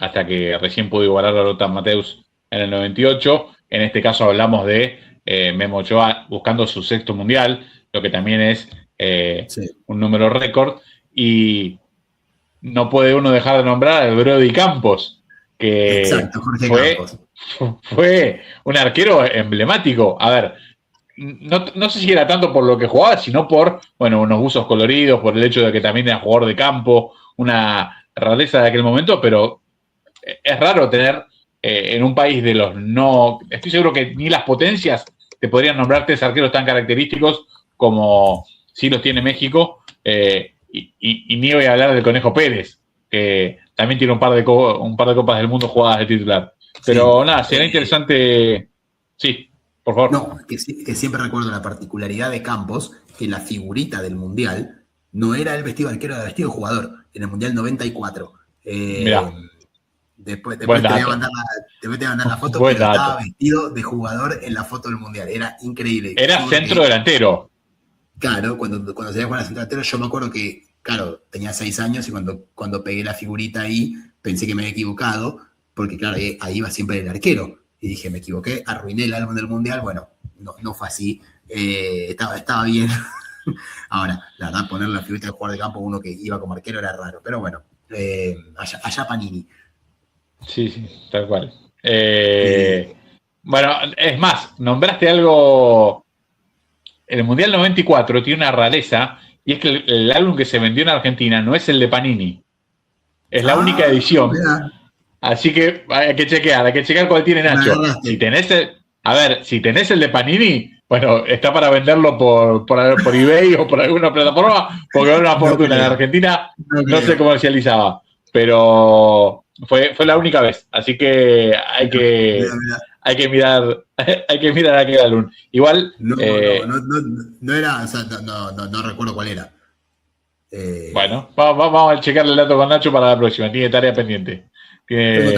hasta que recién pudo igualar a Lothar Matthäus en el 98. En este caso hablamos de Memo Ochoa buscando su sexto mundial, lo que también es un número récord. Y no puede uno dejar de nombrar al Brody Campos, que exacto, Jorge Campos. Fue un arquero emblemático. A ver, no sé si era tanto por lo que jugaba, sino por, bueno, unos buzos coloridos, por el hecho de que también era jugador de campo, una rareza de aquel momento, pero es raro tener en un país de los no... Estoy seguro que ni las potencias te podrían nombrar 3 arqueros tan característicos como sí los tiene México, y ni voy a hablar del Conejo Pérez, que también tiene un par de Copas del Mundo jugadas de titular. Pero sí, nada, será interesante. Sí, por favor. No, que siempre recuerdo la particularidad de Campos, que la figurita del Mundial no era el vestido arquero, era el vestido jugador, en el Mundial 94. Mirá. Después te voy a mandar la foto, pero estaba vestido de jugador en la foto del Mundial. Era increíble. Era centro delantero. Claro, cuando se iba a jugar a centro delantero, yo me acuerdo que, claro, tenía 6 años y cuando pegué la figurita ahí, pensé que me había equivocado, porque claro, ahí iba siempre el arquero. Y dije, me equivoqué, arruiné el álbum del Mundial. Bueno, no fue así. Estaba bien. Ahora, la verdad, poner la figurita de jugador de campo, uno que iba como arquero, era raro. Pero bueno, allá Panini. Sí, tal cual. Bueno, es más, nombraste algo. El Mundial 94 tiene una rareza, y es que el álbum que se vendió en Argentina no es el de Panini. Es la única edición. Mira. Así que hay que chequear cuál tiene Nacho. Si tenés el de Panini, bueno, está para venderlo por eBay o por alguna plataforma, porque era una fortuna. En Argentina no se comercializaba, pero fue la única vez. Así que hay que mirar aquel álbum. Igual. No era, o sea, no recuerdo cuál era. Bueno, vamos a checarle el dato con Nacho para la próxima. Tiene tarea pendiente. Tiene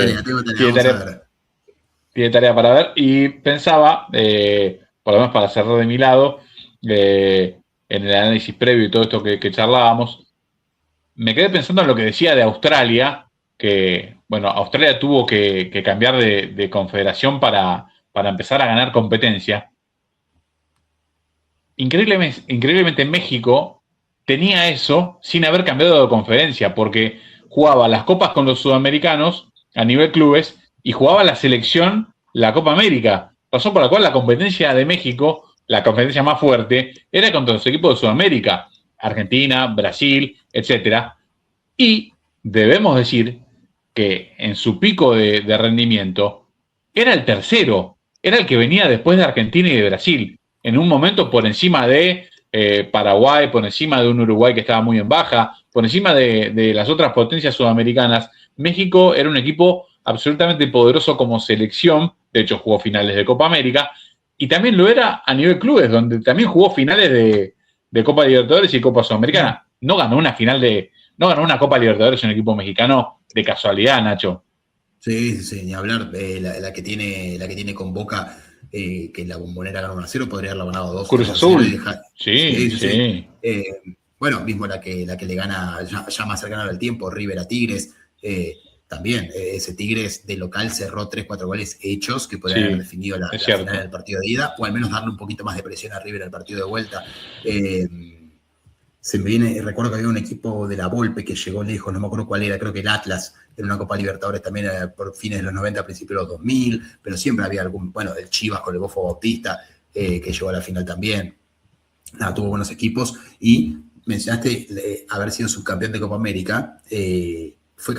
tarea para ver. Y pensaba, por lo menos para cerrar de mi lado, en el análisis previo y todo esto que charlábamos, me quedé pensando en lo que decía de Australia, que, bueno, Australia tuvo que cambiar de confederación para empezar a ganar competencia. Increíblemente México tenía eso sin haber cambiado de conferencia, porque jugaba las copas con los sudamericanos a nivel clubes y jugaba la selección la Copa América, razón por la cual la competencia de México, la competencia más fuerte, era contra los equipos de Sudamérica, Argentina, Brasil, etc. Y debemos decir que en su pico de rendimiento era el tercero, era el que venía después de Argentina y de Brasil, en un momento por encima de Paraguay, por encima de un Uruguay que estaba muy en baja, por encima de las otras potencias sudamericanas, México era un equipo absolutamente poderoso como selección, de hecho jugó finales de Copa América, y también lo era a nivel clubes, donde también jugó finales de Copa Libertadores y Copa Sudamericana. No ganó una Copa Libertadores un equipo mexicano de casualidad, Nacho. Sí, sí, sí, ni hablar. La que tiene con Boca, que la Bombonera ganó 1-0, podría haberla ganado 2-3 Cruz a 0 y Azul. dejar. Sí, Sí, sí, sí. sí. Bueno, mismo la que le gana ya más cercana al tiempo, River a Tigres. También, ese Tigres de local cerró 3-4 goles hechos que podrían haber Sí, definido la, es la final del cierto. partido de ida, o al menos darle un poquito más de presión a River al partido de vuelta. Eh, Se me viene, recuerdo que había un equipo de la Volpe que llegó lejos, no me acuerdo cuál era, creo que el Atlas, en una Copa Libertadores también por fines de los 90, principios de los 2000, pero siempre había algún, bueno, el Chivas con el Bofo Bautista, que llegó a la final también. Nada, tuvo buenos equipos y mencionaste haber sido subcampeón de Copa América. Fue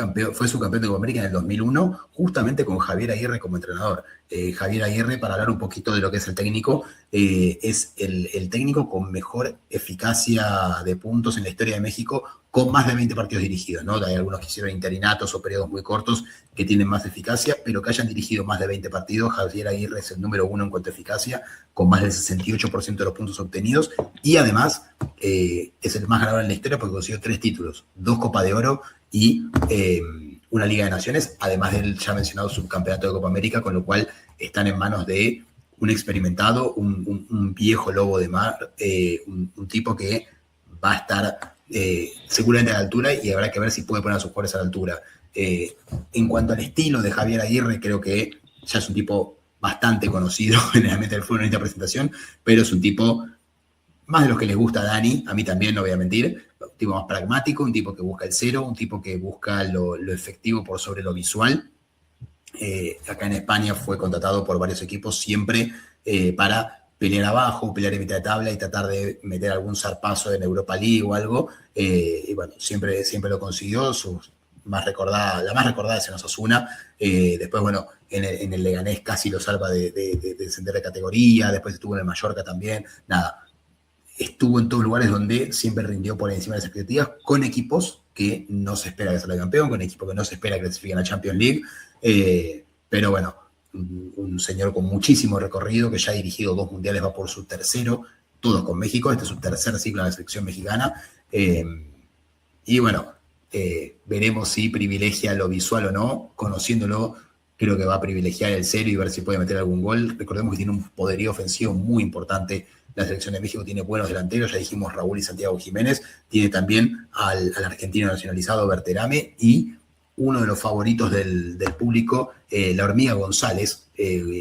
subcampeón de Copa América en el 2001, justamente con Javier Aguirre como entrenador. Javier Aguirre, para hablar un poquito de lo que es el técnico, es el técnico con mejor eficacia de puntos en la historia de México, con más de 20 partidos dirigidos, ¿no? Hay algunos que hicieron interinatos o periodos muy cortos que tienen más eficacia, pero que hayan dirigido más de 20 partidos. Javier Aguirre es el número uno en cuanto a eficacia, con más del 68% de los puntos obtenidos, y además es el más ganador en la historia porque consiguió 3 títulos, 2 Copa de Oro y una Liga de Naciones, además del ya mencionado subcampeonato de Copa América, con lo cual están en manos de un experimentado, un viejo lobo de mar, un tipo que va a estar seguramente a la altura y habrá que ver si puede poner a sus jugadores a la altura. En cuanto al estilo de Javier Aguirre, creo que ya es un tipo bastante conocido generalmente del fútbol en esta presentación, pero es un tipo más de los que les gusta a Dani, a mí también, no voy a mentir, un tipo más pragmático, un tipo que busca el cero, un tipo que busca lo efectivo por sobre lo visual. Acá en España fue contratado por varios equipos siempre para pelear abajo, pelear en mitad de tabla y tratar de meter algún zarpazo en Europa League o algo. Y bueno, siempre lo consiguió. La más recordada es en Osasuna. Después, bueno, en el Leganés casi lo salva de descender de categoría. Después estuvo en el Mallorca también. Nada, estuvo en todos lugares donde siempre rindió por encima de las expectativas, con equipos que no se espera que salga campeón, con equipos que no se espera que clasifiquen a Champions League. Pero bueno, un señor con muchísimo recorrido, que ya ha dirigido 2 mundiales, va por su tercero, todos con México. Este es su tercer ciclo en la selección mexicana. Y bueno, veremos si privilegia lo visual o no. Conociéndolo, creo que va a privilegiar el cero y ver si puede meter algún gol. Recordemos que tiene un poderío ofensivo muy importante. La selección de México tiene buenos delanteros, ya dijimos Raúl y Santiago Jiménez. Tiene también al argentino nacionalizado Berterame y uno de los favoritos del público, la Hormiga González,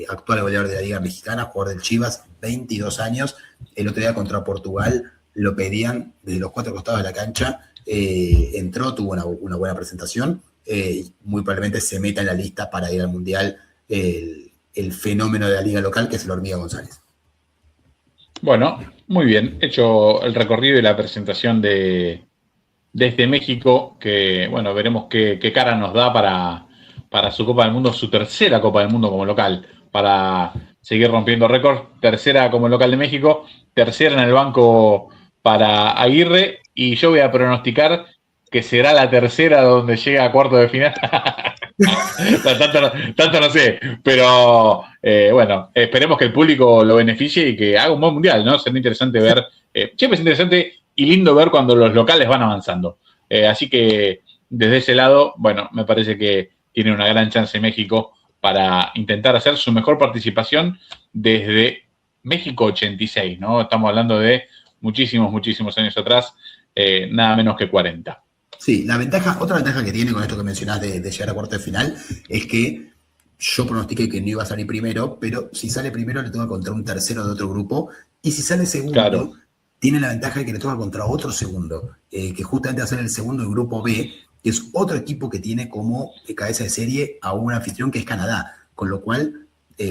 actual goleador de la Liga Mexicana, jugador del Chivas, 22 años. El otro día contra Portugal lo pedían desde los 4 costados de la cancha. Entró, tuvo una buena presentación. Muy probablemente se meta en la lista para ir al Mundial el fenómeno de la liga local, que es el Hormiga González. Bueno, muy bien. Hecho el recorrido y la presentación desde México, que bueno, veremos qué cara nos da para su Copa del Mundo, su tercera Copa del Mundo como local, para seguir rompiendo récords. Tercera como local de México, tercera en el banco para Aguirre, y yo voy a pronosticar que será la tercera donde llega a cuarto de final. tanto no sé, pero bueno, esperemos que el público lo beneficie y que haga un buen mundial, ¿no? Será interesante ver, siempre es interesante y lindo ver cuando los locales van avanzando. Así que desde ese lado, bueno, me parece que tiene una gran chance México para intentar hacer su mejor participación desde México 86, ¿no? Estamos hablando de muchísimos años atrás, nada menos que 40. Sí, otra ventaja que tiene con esto que mencionás de llegar a cuarto de final es que yo pronostiqué que no iba a salir primero, pero si sale primero le toca contra un tercero de otro grupo, y si sale segundo, claro, tiene la ventaja de que le toca contra otro segundo, que justamente va a ser el segundo del grupo B, que es otro equipo que tiene como cabeza de serie a un anfitrión que es Canadá, con lo cual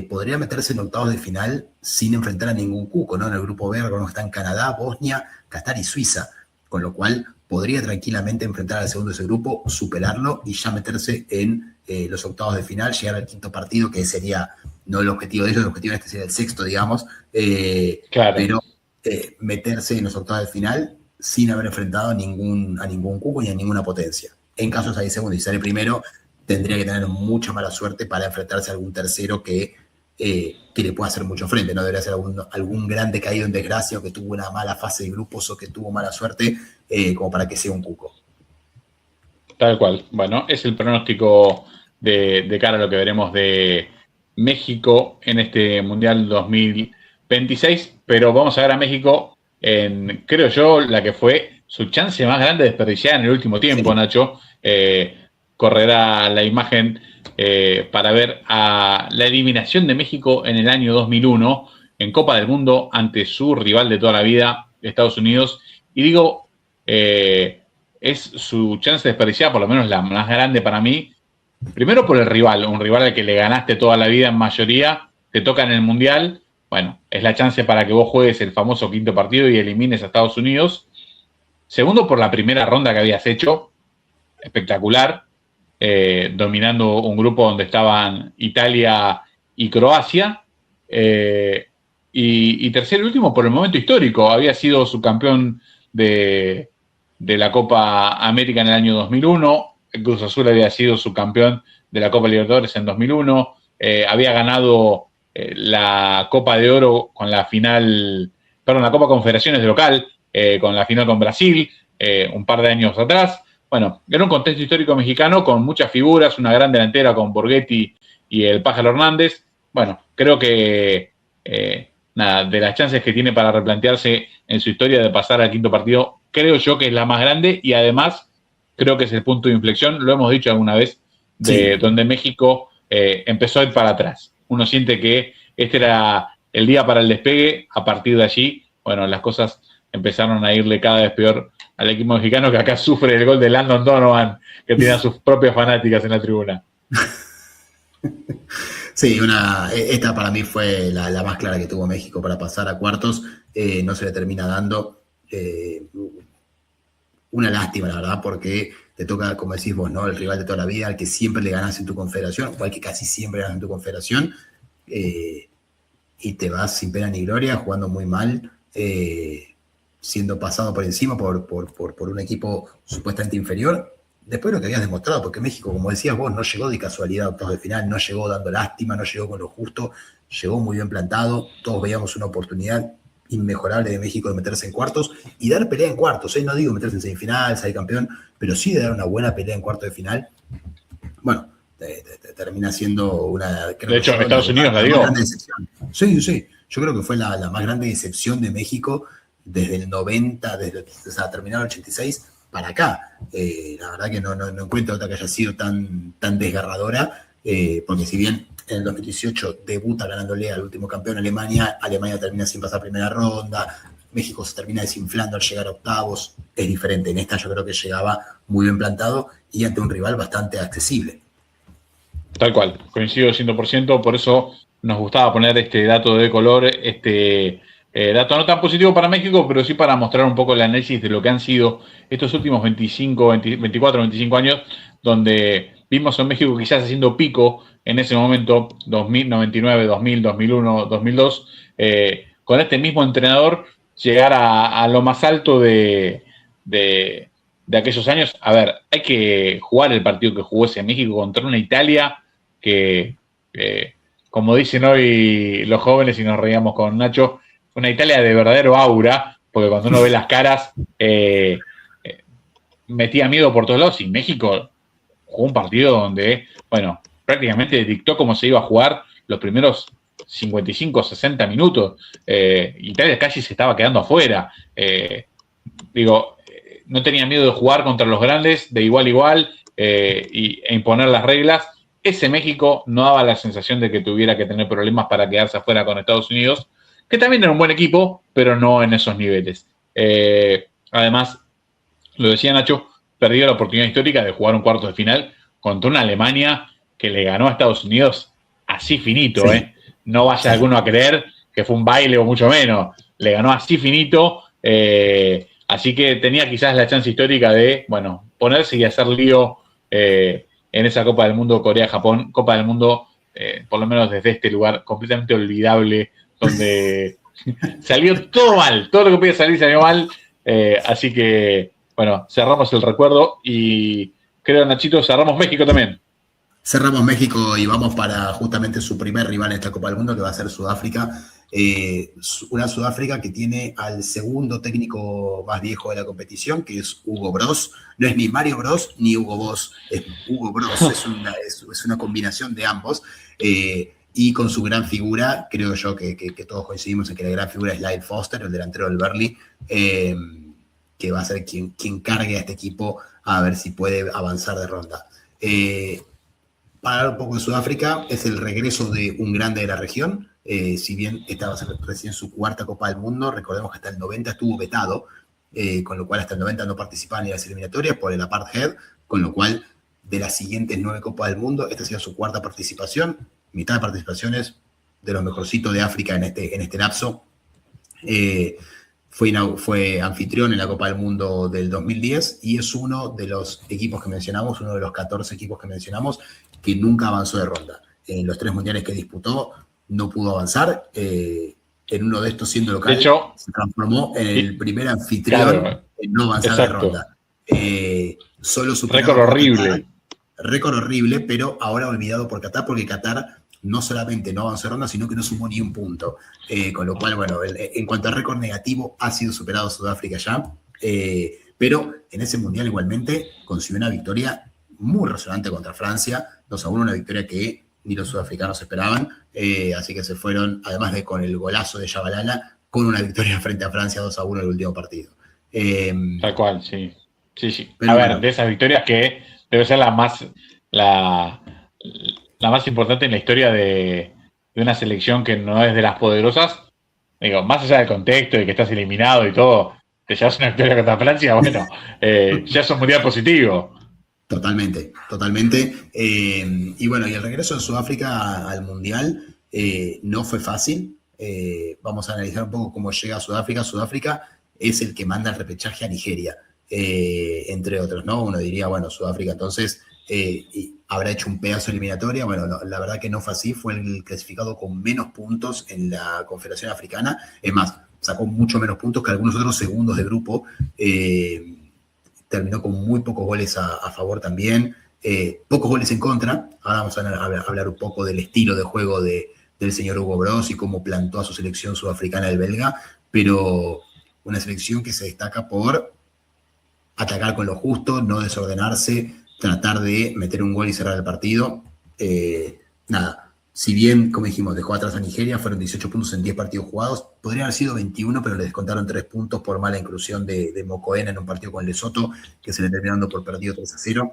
podría meterse en octavos de final sin enfrentar a ningún cuco, ¿no? En el grupo B, recordemos que están Canadá, Bosnia, Qatar y Suiza, con lo cual podría tranquilamente enfrentar al segundo de ese grupo, superarlo y ya meterse en los octavos de final, llegar al quinto partido, que sería no el objetivo de ellos, el objetivo de este sería el sexto, digamos, claro. pero meterse en los octavos de final sin haber enfrentado a ningún cuco ni a ninguna potencia. En caso de salir segundo y sale primero, tendría que tener mucha mala suerte para enfrentarse a algún tercero que le pueda hacer mucho frente. No debería ser algún grande caído en desgracia o que tuvo una mala fase de grupos o que tuvo mala suerte como para que sea un cuco. Tal cual. Bueno, es el pronóstico de cara a lo que veremos de México en este Mundial 2026. Pero vamos a ver a México en, creo yo, la que fue su chance más grande de desperdiciar en el último tiempo, sí. Nacho. Correrá la imagen para ver a la eliminación de México en el año 2001 en Copa del Mundo ante su rival de toda la vida, Estados Unidos. Y digo, es su chance desperdiciada, por lo menos la más grande para mí. Primero por el rival, un rival al que le ganaste toda la vida en mayoría, te toca en el Mundial. Bueno, es la chance para que vos juegues el famoso quinto partido y elimines a Estados Unidos. Segundo, por la primera ronda que habías hecho, espectacular, dominando un grupo donde estaban Italia y Croacia. Y tercero y último, por el momento histórico, había sido subcampeón de la Copa América en el año 2001, el Cruz Azul había sido subcampeón de la Copa Libertadores en 2001, había ganado la Copa de Oro con la final, perdón, la Copa Confederaciones de local, con la final con Brasil, un par de años atrás. Bueno, era un contexto histórico mexicano con muchas figuras, una gran delantera con Borghetti y el Pájaro Hernández. Bueno, creo que nada, de las chances que tiene para replantearse en su historia de pasar al quinto partido, creo yo que es la más grande y además creo que es el punto de inflexión, lo hemos dicho alguna vez, de donde México empezó a ir para atrás. Uno siente que este era el día para el despegue, a partir de allí, bueno, las cosas empezaron a irle cada vez peor al equipo mexicano, que acá sufre el gol de Landon Donovan, que tiene a sus propias fanáticas en la tribuna. Sí, esta para mí fue la más clara que tuvo México para pasar a cuartos. No se le termina dando. Una lástima, la verdad, porque te toca, como decís vos, ¿no? El rival de toda la vida, al que siempre le ganas en tu confederación, o al que casi siempre ganas en tu confederación, y te vas sin pena ni gloria, jugando muy mal, siendo pasado por encima por un equipo supuestamente inferior. Después de lo que habías demostrado, porque México, como decías vos, no llegó de casualidad a octavos de final, no llegó dando lástima, no llegó con lo justo, llegó muy bien plantado, todos veíamos una oportunidad inmejorable de México de meterse en cuartos y dar pelea en cuartos, no digo meterse en semifinal, salir campeón, pero sí de dar una buena pelea en cuartos de final. Bueno, termina siendo una... De hecho, Estados Unidos la dio. Sí, yo creo que fue la más grande decepción de México desde el 90, o sea, terminado el 86 para acá. La verdad que no encuentro otra que haya sido tan desgarradora, porque si bien en el 2018 debuta ganándole al último campeón Alemania termina sin pasar primera ronda, México se termina desinflando al llegar a octavos, es diferente. En esta yo creo que llegaba muy bien plantado y ante un rival bastante accesible. Tal cual, coincido 100%, por eso nos gustaba poner este dato de color, dato no tan positivo para México, pero sí para mostrar un poco el análisis de lo que han sido estos últimos 24, 25 años, donde vimos a México quizás haciendo pico en ese momento, 2000, 99, 2000, 2001, 2002, con este mismo entrenador, llegar a lo más alto de aquellos años. A ver, hay que jugar el partido que jugó ese México contra una Italia que, como dicen hoy los jóvenes y nos reíamos con Nacho, una Italia de verdadero aura, porque cuando uno ve las caras, metía miedo por todos lados, y México jugó un partido donde, bueno, prácticamente dictó cómo se iba a jugar los primeros 55, 60 minutos. Italia casi se estaba quedando afuera. No tenía miedo de jugar contra los grandes de igual a igual e imponer las reglas. Ese México no daba la sensación de que tuviera que tener problemas para quedarse afuera con Estados Unidos, que también era un buen equipo, pero no en esos niveles. Además, lo decía Nacho, perdió la oportunidad histórica de jugar un cuarto de final contra una Alemania que le ganó a Estados Unidos así finito. Sí. No vaya alguno a creer que fue un baile o mucho menos. Le ganó así finito. Así que tenía quizás la chance histórica de, bueno, ponerse y hacer lío en esa Copa del Mundo Corea-Japón. Copa del Mundo, por lo menos desde este lugar completamente olvidable, donde salió todo mal. Todo lo que podía salir salió mal. Así que, bueno, cerramos el recuerdo y creo, Nachito, cerramos México también. Cerramos México y vamos para justamente su primer rival en esta Copa del Mundo, que va a ser Sudáfrica. Una Sudáfrica que tiene al segundo técnico más viejo de la competición, que es Hugo Broz. No es ni Mario Bros ni Hugo Boss, es Hugo Broz. Es una combinación de ambos. Y con su gran figura, creo yo que todos coincidimos en que la gran figura es Lyle Foster, el delantero del Burnley, que va a ser quien cargue a este equipo a ver si puede avanzar de ronda. Para hablar un poco de Sudáfrica, es el regreso de un grande de la región. Si bien esta va a ser recién su cuarta Copa del Mundo, recordemos que hasta el 90 estuvo vetado, con lo cual hasta el 90 no participaba en las eliminatorias por el apartheid, con lo cual de las siguientes 9 Copas del Mundo, esta ha sido su cuarta participación, mitad de participaciones de los mejorcitos de África en este lapso. Fue anfitrión en la Copa del Mundo del 2010 y es uno de los equipos que mencionamos, uno de los 14 equipos que mencionamos, que nunca avanzó de ronda. En los 3 mundiales que disputó, no pudo avanzar. En uno de estos, siendo local, de hecho, se transformó en el primer anfitrión en no avanzar de ronda. Solo récord horrible. Qatar, récord horrible, pero ahora olvidado por Qatar, porque Qatar no solamente no avanzó de ronda, sino que no sumó ni un punto. Con lo cual, bueno, en cuanto a récord negativo, ha sido superado Sudáfrica ya. Pero en ese mundial igualmente consiguió una victoria muy resonante contra Francia, 2-1, una victoria que ni los sudafricanos esperaban, así que se fueron, además de con el golazo de Shabalala, con una victoria frente a Francia 2-1 en el último partido. Tal cual, sí. A ver, de esas victorias que debe ser la más importante en la historia de una selección que no es de las poderosas. Digo, más allá del contexto de que estás eliminado y todo, te llevas una victoria contra Francia, bueno, ya es un mundial positivo. Totalmente. Y bueno, y el regreso de Sudáfrica al Mundial no fue fácil. Vamos a analizar un poco cómo llega a Sudáfrica. Sudáfrica es el que manda el repechaje a Nigeria, entre otros, ¿no? Uno diría, bueno, Sudáfrica entonces habrá hecho un pedazo de eliminatoria. Bueno, no, la verdad que no fue así. Fue el clasificado con menos puntos en la Confederación Africana. Es más, sacó mucho menos puntos que algunos otros segundos de grupo. Terminó con muy pocos goles a favor también, pocos goles en contra. Ahora vamos a hablar un poco del estilo de juego del señor Hugo Broz y cómo plantó a su selección sudafricana del belga, pero una selección que se destaca por atacar con lo justo, no desordenarse, tratar de meter un gol y cerrar el partido. Si bien, como dijimos, dejó atrás a Nigeria, fueron 18 puntos en 10 partidos jugados, podrían haber sido 21, pero le descontaron 3 puntos por mala inclusión de Mokoena en un partido con Lesoto, que se le terminó dando por perdido 3-0.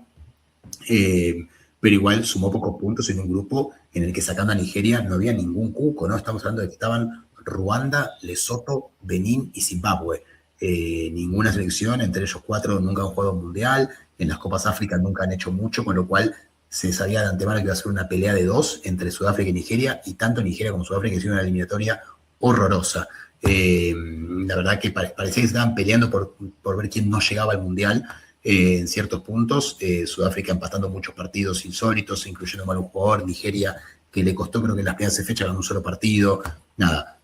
Pero igual sumó pocos puntos en un grupo en el que, sacando a Nigeria, no había ningún cuco, ¿no? Estamos hablando de que estaban Ruanda, Lesoto, Benín y Zimbabue. Ninguna selección, entre ellos 4 nunca han jugado un mundial, en las Copas África nunca han hecho mucho, con lo cual se sabía de antemano que iba a ser una pelea de 2 entre Sudáfrica y Nigeria, y tanto Nigeria como Sudáfrica hicieron una eliminatoria horrorosa. La verdad que parecía que estaban peleando por ver quién no llegaba al Mundial en ciertos puntos. Sudáfrica empatando muchos partidos insólitos, incluyendo mal un jugador. Nigeria, que le costó, creo que en las primeras fechas ganó un solo partido. Nada.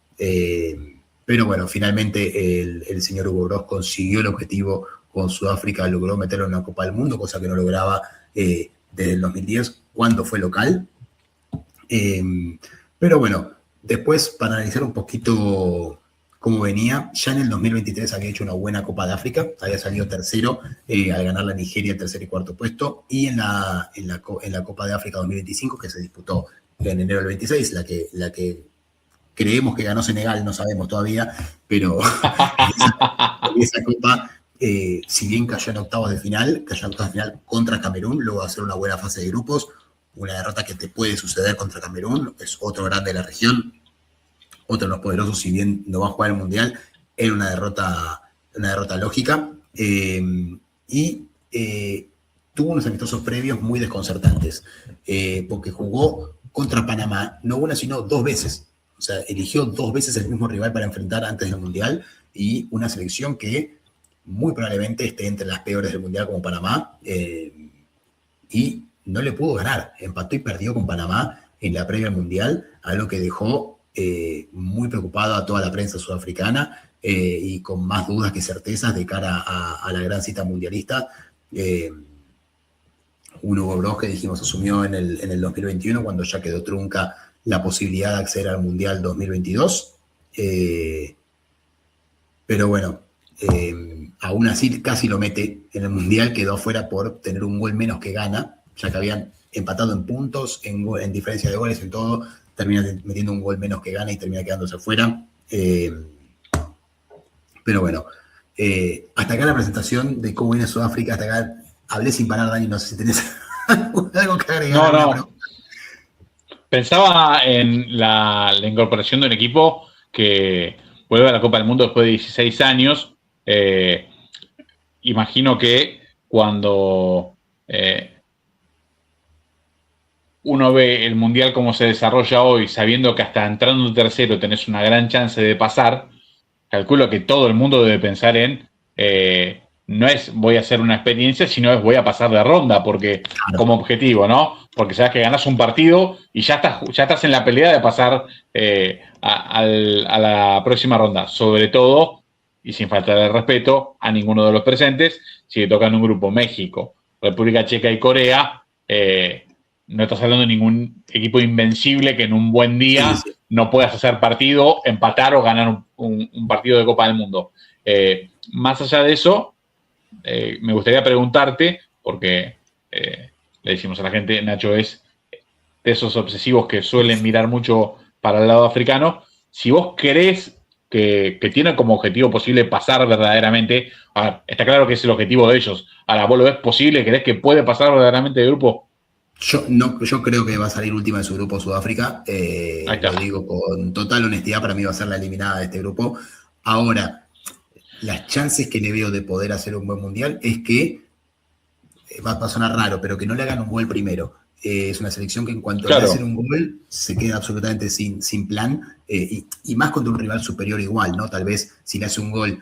Pero bueno, finalmente el señor Hugo Broz consiguió el objetivo con Sudáfrica, logró meterlo en una Copa del Mundo, cosa que no lograba desde el 2010, cuando fue local. Pero bueno, después, para analizar un poquito cómo venía, ya en el 2023 había hecho una buena Copa de África, había salido tercero al ganar la Nigeria el tercer y cuarto puesto, y en la Copa de África 2025, que se disputó en enero del 26, la que creemos que ganó Senegal, no sabemos todavía, pero esa Copa, si bien cayó en octavos de final contra Camerún, luego de hacer una buena fase de grupos, una derrota que te puede suceder contra Camerún, es otro grande de la región, otro de los poderosos, si bien no va a jugar el Mundial, era una derrota lógica, y tuvo unos amistosos previos muy desconcertantes, porque jugó contra Panamá, no una, sino 2 veces. O sea, eligió 2 veces el mismo rival para enfrentar antes del Mundial, y una selección que muy probablemente esté entre las peores del Mundial como Panamá, y no le pudo ganar. Empató y perdió con Panamá en la previa al Mundial, algo que dejó muy preocupado a toda la prensa sudafricana y con más dudas que certezas de cara a la gran cita mundialista. un Hugo Broz que dijimos asumió en el 2021 cuando ya quedó trunca la posibilidad de acceder al Mundial 2022. Pero bueno, aún así casi lo mete en el Mundial, quedó afuera por tener un gol menos que Ghana, ya que habían empatado en puntos, en diferencia de goles, en todo, termina metiendo un gol menos que Ghana y termina quedándose afuera. Pero bueno, hasta acá la presentación de cómo viene Sudáfrica, hasta acá hablé sin parar, Dani, no sé si tenés algo que agregar. No. Pensaba en la incorporación de un equipo que vuelve a la Copa del Mundo después de 16 años. Imagino que cuando uno ve el Mundial como se desarrolla hoy, sabiendo que hasta entrando en tercero tenés una gran chance de pasar, calculo que todo el mundo debe pensar en no es voy a hacer una experiencia, sino es voy a pasar de ronda, porque claro, como objetivo, ¿no? Porque sabes que ganas un partido y ya estás en la pelea de pasar a la próxima ronda. Sobre todo, y sin faltar el respeto a ninguno de los presentes, si te tocan un grupo México, República Checa y Corea, no estás hablando de ningún equipo invencible que en un buen día no puedas hacer partido, empatar o ganar un partido de Copa del Mundo. Más allá de eso, me gustaría preguntarte, porque le decimos a la gente, Nacho es de esos obsesivos que suelen mirar mucho para el lado africano, si vos crees que tiene como objetivo posible pasar verdaderamente, está claro que es el objetivo de ellos, ahora vos lo ves posible, ¿crees que puede pasar verdaderamente de grupo? Yo creo que va a salir última de su grupo Sudáfrica, lo digo con total honestidad, para mí va a ser la eliminada de este grupo. Ahora, las chances que le veo de poder hacer un buen mundial es que, va a sonar raro, pero que no le hagan un gol primero. Es una selección que en cuanto le hacen un gol, se queda absolutamente sin plan, y más contra un rival superior igual, ¿no? Tal vez si le hace un gol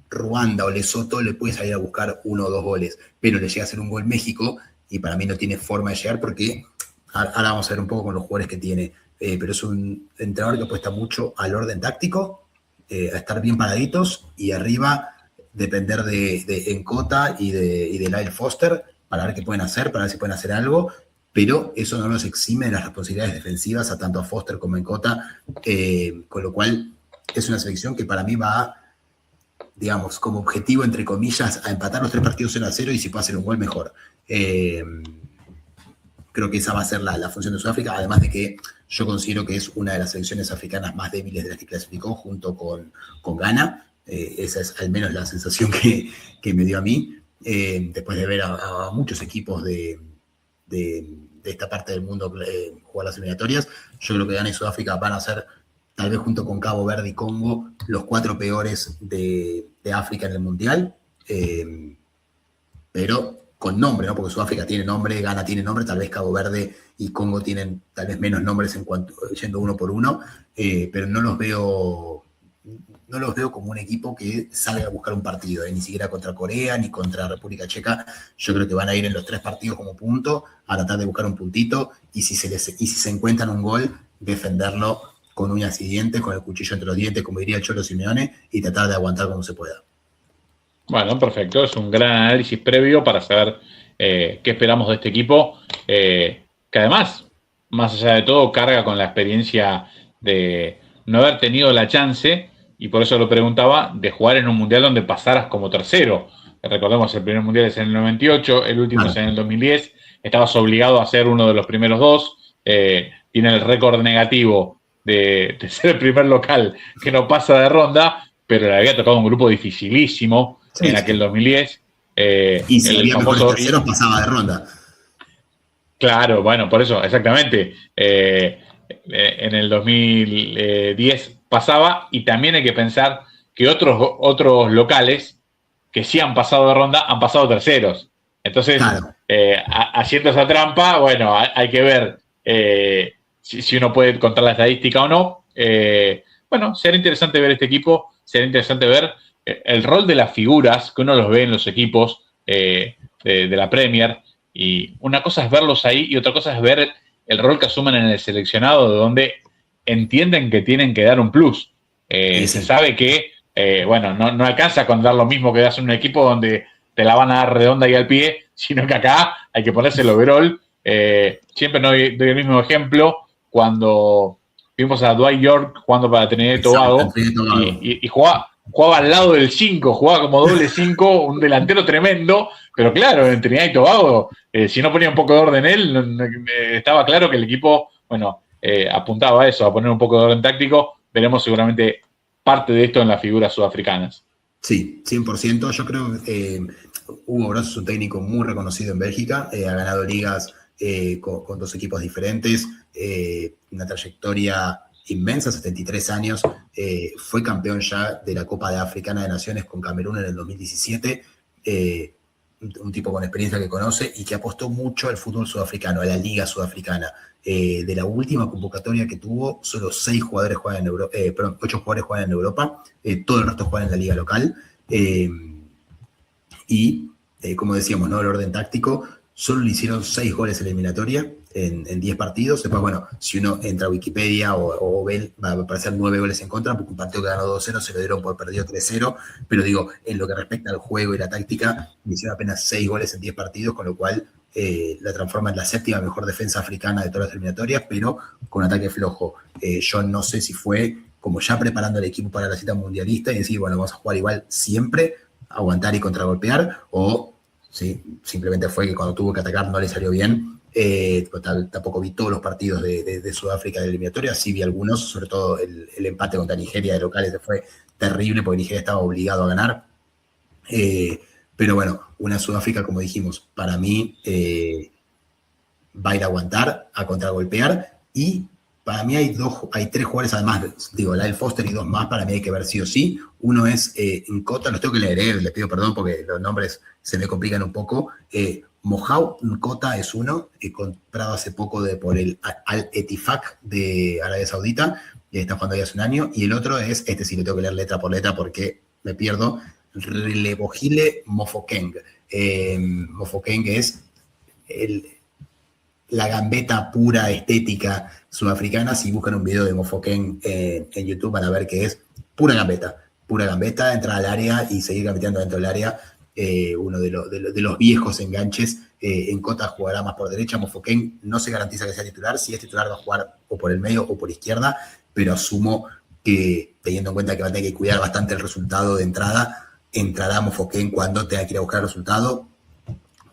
Ruanda o Lesoto, le puede salir a buscar 1 o 2 goles, pero le llega a hacer un gol México, y para mí no tiene forma de llegar porque, ahora vamos a ver un poco con los jugadores que tiene, pero es un entrenador que apuesta mucho al orden táctico, a estar bien paraditos y arriba depender de Encota y de Lyle Foster para ver qué pueden hacer, para ver si pueden hacer algo, pero eso no los exime de las responsabilidades defensivas a tanto a Foster como a Encota, con lo cual es una selección que para mí va, digamos, como objetivo, entre comillas, a empatar los 3 partidos 0-0 y si puede hacer un gol mejor. Creo que esa va a ser la función de Sudáfrica, además de que yo considero que es una de las selecciones africanas más débiles de las que clasificó junto con Ghana. Esa es al menos la sensación que me dio a mí, después de ver a muchos equipos de esta parte del mundo jugar las eliminatorias. Yo creo que Ghana y Sudáfrica van a ser, tal vez junto con Cabo Verde y Congo, los 4 peores de África en el Mundial, pero con nombre, ¿no? Porque Sudáfrica tiene nombre, Ghana tiene nombre, tal vez Cabo Verde y Congo tienen tal vez menos nombres en cuanto yendo uno por uno, pero no los veo como un equipo que salga a buscar un partido, ni siquiera contra Corea ni contra República Checa. Yo creo que van a ir en los 3 partidos como punto, a tratar de buscar un puntito, y si se encuentran un gol, defenderlo con uñas y dientes, con el cuchillo entre los dientes, como diría el Cholo Simeone, y tratar de aguantar como se pueda. Bueno, perfecto. Es un gran análisis previo para saber qué esperamos de este equipo, que además, más allá de todo, carga con la experiencia de no haber tenido la chance, y por eso lo preguntaba, de jugar en un mundial donde pasaras como tercero. Recordemos, el primer mundial es en el 98, el último es en el 2010. Estabas obligado a ser uno de los primeros 2. Tiene el récord negativo de ser el primer local que no pasa de ronda, pero le había tocado un grupo dificilísimo en aquel 2010. Y si había mejores terceros, pasaba de ronda. Claro, bueno, por eso, exactamente. En el 2010 pasaba, y también hay que pensar que otros locales que sí han pasado de ronda han pasado terceros. Entonces, claro, haciendo esa trampa, bueno, hay que ver si uno puede contar la estadística o no. Bueno, será interesante ver este equipo, será interesante ver el rol de las figuras que uno los ve en los equipos de la Premier, y una cosa es verlos ahí y otra cosa es ver el rol que asumen en el seleccionado, de donde entienden que tienen que dar un plus. Se sabe que, bueno, no alcanza con dar lo mismo que das en un equipo donde te la van a dar redonda y al pie, sino que acá hay que ponerse el overall. Siempre doy el mismo ejemplo cuando vimos a Dwight York jugando para Trinidad y Tobago y jugaba al lado del 5, jugaba como doble 5, un delantero tremendo, pero claro, en Trinidad y Tobago, si no ponía un poco de orden él, estaba claro que el equipo, apuntaba a eso, a poner un poco de orden táctico. Veremos seguramente parte de esto en las figuras sudafricanas. Sí, 100%. Yo creo que Hugo Broz es un técnico muy reconocido en Bélgica, ha ganado ligas con 2 equipos diferentes, una trayectoria inmensa, 73 años, fue campeón ya de la Copa de Africana de Naciones con Camerún en el 2017, un tipo con experiencia que conoce y que apostó mucho al fútbol sudafricano, a la liga sudafricana. De la última convocatoria que tuvo, solo 8 jugadores juegan en Europa, todo el resto juegan en la liga local. Como decíamos, ¿no? El orden táctico, solo le hicieron 6 goles en la eliminatoria en 10 partidos. Después, bueno, si uno entra a Wikipedia o ve, va a aparecer 9 goles en contra, porque un partido que ganó 2-0 se lo dieron por perdido 3-0. Pero digo, en lo que respecta al juego y la táctica, le hicieron apenas 6 goles en 10 partidos, con lo cual la transforma en la 7ª mejor defensa africana de todas las eliminatorias, pero con ataque flojo. Yo no sé si fue como ya preparando el equipo para la cita mundialista y decir, bueno, vamos a jugar igual siempre, aguantar y contragolpear, o ¿sí? Simplemente fue que cuando tuvo que atacar no le salió bien. Tampoco vi todos los partidos de Sudáfrica de eliminatoria, sí vi algunos, sobre todo el empate contra Nigeria de locales, que fue terrible porque Nigeria estaba obligado a ganar. Pero bueno, una Sudáfrica, como dijimos, para mí va a ir a aguantar, a contragolpear, y para mí hay 3 jugadores además, Lyle Foster y 2 más, para mí hay que ver sí o sí. Uno es Nkota, los tengo que leer, les pido perdón porque los nombres se me complican un poco. Mohau Nkota es uno, comprado hace poco por el Al-Ettifaq de Arabia Saudita, está jugando ya hace un año, y el otro es, sí lo tengo que leer letra por letra porque me pierdo, Relebohile Mofokeng. Mofokeng es la gambeta pura estética sudafricana. Si buscan un video de Mofokeng en YouTube van a ver que es pura gambeta, entrar al área y seguir gambeteando dentro del área. Uno de los viejos enganches. Nkota jugará más por derecha. Mofokeng no se garantiza que sea titular. Si es titular va a jugar o por el medio o por izquierda, pero asumo que, teniendo en cuenta que va a tener que cuidar bastante el resultado de entrada, entrará Mofokeng cuando tenga que ir a buscar el resultado,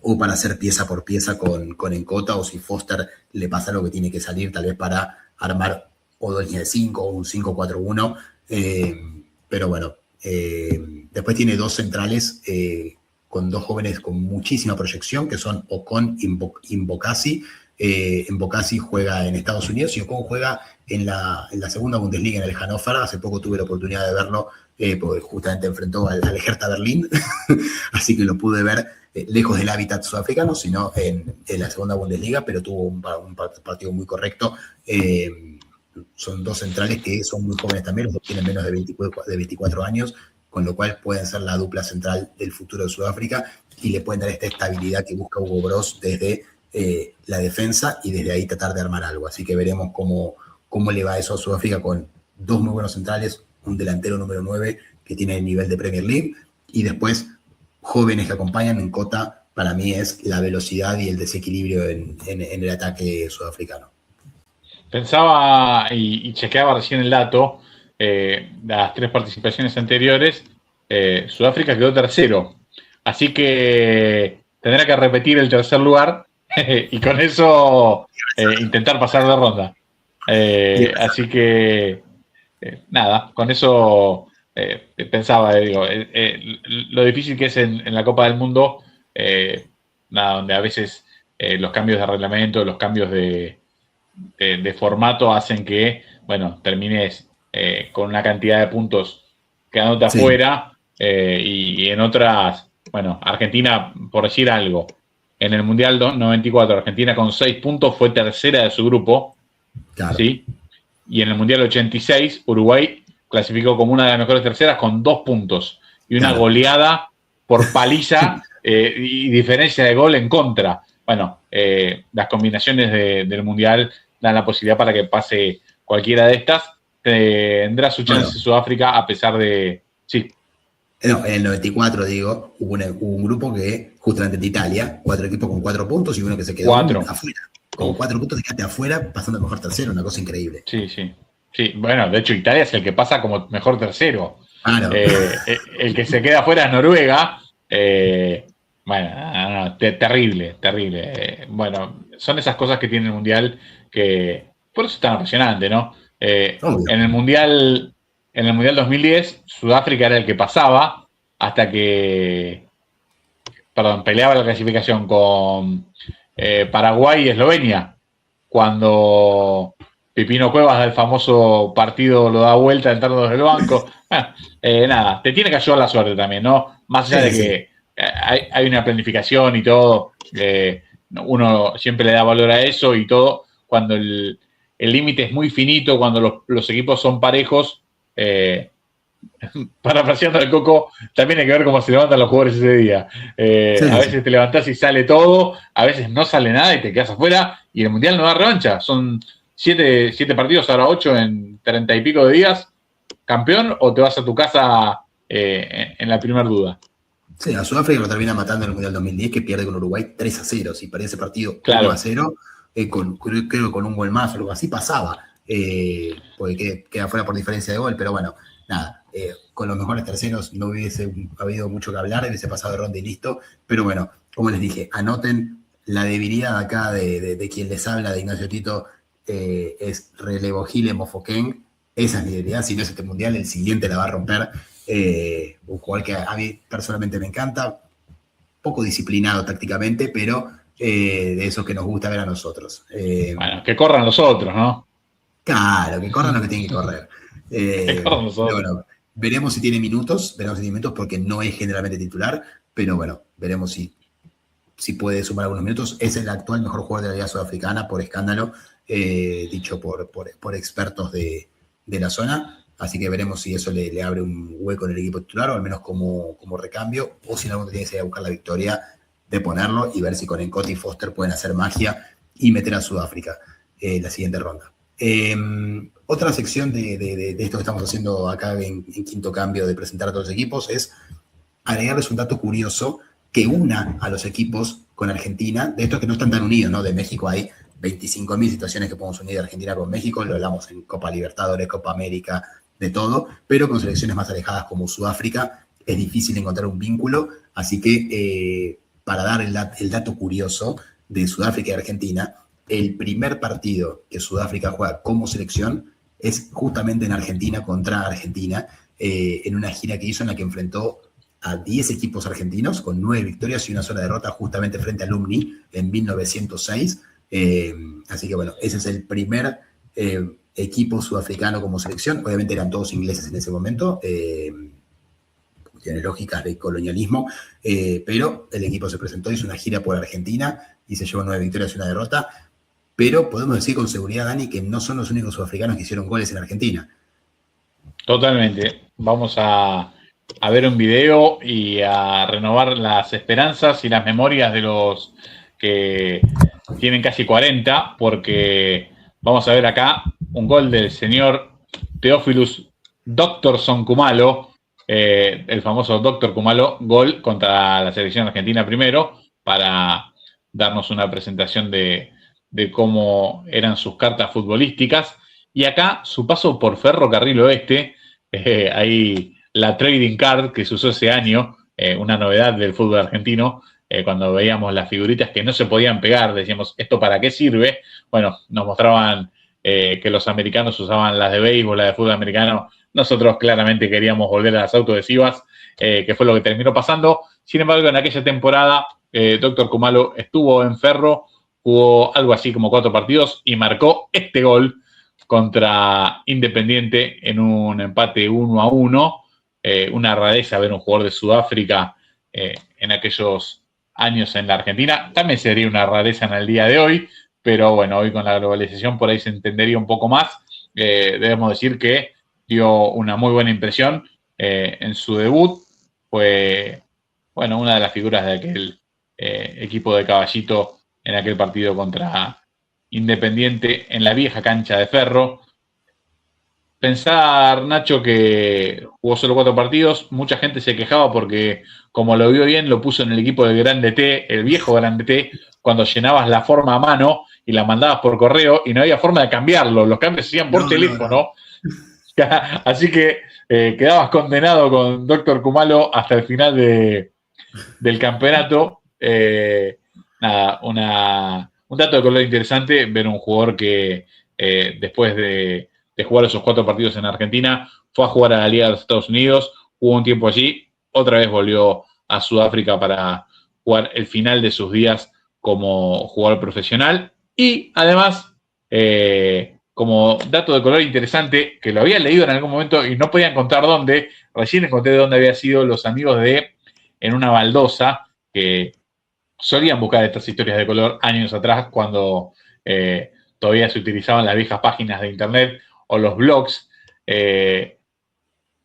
o para hacer pieza por pieza con Nkota, o si Foster le pasa lo que tiene que salir, tal vez para armar o 2 líneas de 5 o un 5-4-1. Pero bueno, después tiene 2 centrales con 2 jóvenes con muchísima proyección, que son Ocon y Mbokasi. Mbokasi juega en Estados Unidos y Ocon juega en la segunda Bundesliga, en el Hannover. Hace poco tuve la oportunidad de verlo, porque justamente enfrentó al Hertha Berlín, así que lo pude ver lejos del hábitat sudafricano, sino en la segunda Bundesliga, pero tuvo un partido muy correcto. Son 2 centrales que son muy jóvenes también, los 2 tienen menos de 24 años, con lo cual pueden ser la dupla central del futuro de Sudáfrica y le pueden dar esta estabilidad que busca Hugo Broz desde la defensa, y desde ahí tratar de armar algo. Así que veremos cómo le va eso a Sudáfrica, con 2 muy buenos centrales, un delantero número 9 que tiene el nivel de Premier League, y después jóvenes que acompañan. En Nkota, para mí, es la velocidad y el desequilibrio en el ataque sudafricano. Pensaba y chequeaba recién el dato, las 3 participaciones anteriores, Sudáfrica quedó tercero, así que tendrá que repetir el tercer lugar y con eso intentar pasar de ronda. Así que nada, con eso pensaba, lo difícil que es en la Copa del Mundo, donde a veces los cambios de reglamento, los cambios de formato hacen que, termines con una cantidad de puntos quedándote afuera, y en otras, Argentina, por decir algo, en el Mundial 94, Argentina con 6 puntos fue tercera de su grupo, claro. ¿Sí? Y en el Mundial 86, Uruguay clasificó como una de las mejores terceras con 2 puntos y una goleada por paliza y diferencia de gol en contra. Las combinaciones del Mundial dan la posibilidad para que pase cualquiera de estas. Tendrá su chance Sudáfrica, a pesar de... Sí. No, en el 94, digo, hubo un grupo que, justamente de Italia, 4 equipos con 4 puntos y uno que se quedó 4. afuera. Con 4 puntos te quedaste afuera, pasando el mejor tercero, una cosa increíble. Sí, sí. Sí, bueno, de hecho Italia es el que pasa como mejor tercero. Claro. El que se queda afuera es Noruega. Bueno, no, terrible, terrible. Bueno, son esas cosas que tiene el Mundial que por eso es tan apasionante, ¿no? Obvio. En el Mundial 2010, Sudáfrica era el que pasaba hasta que, perdón, peleaba la clasificación con Paraguay y Eslovenia. Cuando Pipino Cuevas del famoso partido lo da vuelta entrando desde el banco. Nada, te tiene que ayudar la suerte también, ¿no? Más allá Sí, de sí. que hay una planificación y todo, uno siempre le da valor a eso y todo, cuando el límite es muy finito, cuando los equipos son parejos, parafraseando al Coco, también hay que ver cómo se levantan los jugadores ese día. A Sí, sí. veces te levantás y sale todo, a veces no sale nada y te quedas afuera, y el Mundial no da revancha. Son 7 partidos, ahora 8 en 30 y pico de días. ¿Campeón o te vas a tu casa en la primera duda? Sí, a Sudáfrica lo termina matando en el Mundial 2010, que pierde con Uruguay 3-0. Si perdía ese partido Claro, 1-0, creo que con un gol más o algo así pasaba, porque queda fuera por diferencia de gol, pero bueno, nada, con los mejores terceros no hubiese habido mucho que hablar, hubiese pasado de ronda y listo, pero bueno, como les dije, anoten la debilidad acá de quien les habla, de Ignacio Tito, es Relevo Gile Mofoquén, esa es mi debilidad, si no es este Mundial, el siguiente la va a romper. Un jugador que a mí personalmente me encanta, poco disciplinado tácticamente, pero de esos que nos gusta ver a nosotros. bueno, que corran los otros, ¿no? Claro, que corran lo que tienen que correr. Que corran los Pero otros. bueno, veremos si tiene minutos porque no es generalmente titular, pero bueno, veremos si puede sumar algunos minutos. Es el actual mejor jugador de la Liga Sudafricana por escándalo, dicho por expertos de la zona. Así que veremos si eso le abre un hueco en el equipo titular o al menos como recambio, o si en algún momento tiene que ir a buscar la victoria de ponerlo y ver si con Encoti y Foster pueden hacer magia y meter a Sudáfrica en la siguiente ronda. Otra sección de esto que estamos haciendo acá en quinto cambio de presentar a todos los equipos es agregarles un dato curioso que una a los equipos con Argentina, de estos que no están tan unidos, ¿no? De México hay 25.000 situaciones que podemos unir de Argentina con México, lo hablamos en Copa Libertadores, Copa América, de todo, pero con selecciones más alejadas como Sudáfrica es difícil encontrar un vínculo, así que para dar el dato curioso de Sudáfrica y Argentina, el primer partido que Sudáfrica juega como selección es justamente en Argentina contra Argentina, en una gira que hizo en la que enfrentó a 10 equipos argentinos con 9 victorias y una sola derrota justamente frente a Alumni en 1906. Así que bueno, ese es el primer equipo sudafricano como selección. Obviamente eran todos ingleses en ese momento, cuestiones lógicas de colonialismo, pero el equipo se presentó, hizo una gira por Argentina y se llevó 9 victorias y una derrota. Pero podemos decir con seguridad, Dani, que no son los únicos sudafricanos que hicieron goles en Argentina. Totalmente. Vamos a ver un video y a renovar las esperanzas y las memorias de los que tienen casi 40, porque vamos a ver acá un gol del señor Teófilus Doctorson Kumalo, el famoso Doctor Kumalo, gol contra la selección argentina primero, para darnos una presentación de cómo eran sus cartas futbolísticas. Y acá su paso por Ferrocarril Oeste, ahí la trading card que se usó ese año, una novedad del fútbol argentino, cuando veíamos las figuritas que no se podían pegar, decíamos, ¿esto para qué sirve? Bueno, nos mostraban que los americanos usaban las de béisbol, las de fútbol americano. Nosotros claramente queríamos volver a las autoadhesivas, que fue lo que terminó pasando. Sin embargo, en aquella temporada, Doctor Kumalo estuvo en Ferro, jugó algo así como 4 partidos y marcó este gol contra Independiente en un empate 1-1. Una rareza ver un jugador de Sudáfrica en aquellos años en la Argentina. También sería una rareza en el día de hoy, pero bueno, hoy con la globalización por ahí se entendería un poco más. Debemos decir que dio una muy buena impresión en su debut. Fue, bueno, una de las figuras de aquel equipo de Caballito en aquel partido contra Independiente en la vieja cancha de Ferro. pensar, Nacho, que jugó solo 4 partidos. Mucha gente se quejaba porque, como lo vio bien, lo puso en el equipo del Grande T, el viejo Grande T, cuando llenabas la forma a mano y la mandabas por correo y no había forma de cambiarlo. Los cambios se hacían por teléfono. No. Así que quedabas condenado con Doctor Kumalo hasta el final del campeonato. Nada, un dato de color interesante, ver un jugador que después de jugar esos 4 partidos en Argentina, fue a jugar a la Liga de los Estados Unidos, jugó un tiempo allí, otra vez volvió a Sudáfrica para jugar el final de sus días como jugador profesional y además, como dato de color interesante, que lo había leído en algún momento y no podía encontrar dónde, recién encontré de dónde había sido los amigos de En una baldosa, que solían buscar estas historias de color años atrás cuando todavía se utilizaban las viejas páginas de internet o los blogs.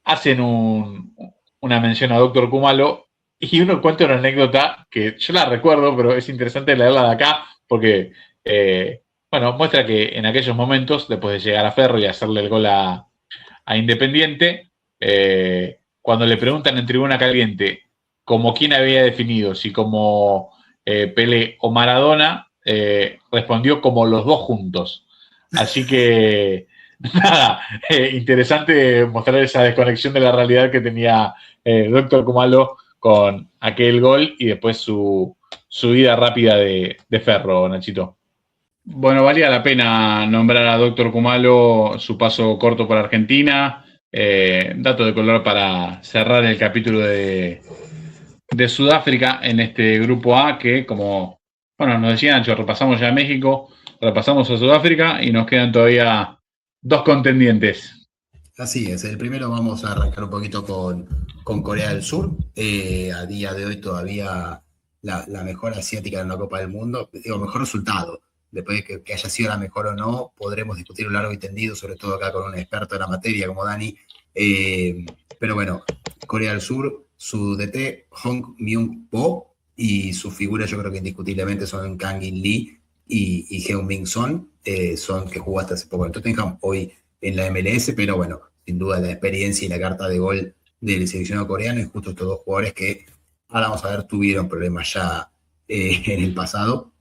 Hacen una mención a Doctor Kumalo y uno cuenta una anécdota que yo la recuerdo, pero es interesante leerla de acá porque, bueno, muestra que en aquellos momentos, después de llegar a Ferro y hacerle el gol a Independiente, cuando le preguntan en Tribuna Caliente como quién había definido, si como Pelé o Maradona, respondió como los dos juntos. Así que, nada, interesante mostrar esa desconexión de la realidad que tenía Doctor Kumalo con aquel gol y después su ida rápida de Ferro, Nachito. Bueno, valía la pena nombrar a Doctor Kumalo, su paso corto por Argentina. Dato de color para cerrar el capítulo de Sudáfrica en este grupo A, que como bueno, nos decía Nacho, repasamos ya a México, repasamos a Sudáfrica y nos quedan todavía 2 contendientes. Así es, el primero vamos a arrancar un poquito con Corea del Sur. A día de hoy todavía la mejor asiática en la Copa del Mundo, digo, mejor resultado. Después de que haya sido la mejor o no, podremos discutir largo y tendido, sobre todo acá con un experto en la materia como Dani. Pero bueno, Corea del Sur, su DT, Hong Myung-po, y sus figuras yo creo que indiscutiblemente son Kang In Lee y Heung-min Son, son que jugó hasta hace poco en Tottenham, hoy en la MLS, pero bueno, sin duda la experiencia y la carta de gol del seleccionado coreano, y justo estos dos jugadores que, ahora vamos a ver, tuvieron problemas ya en el pasado.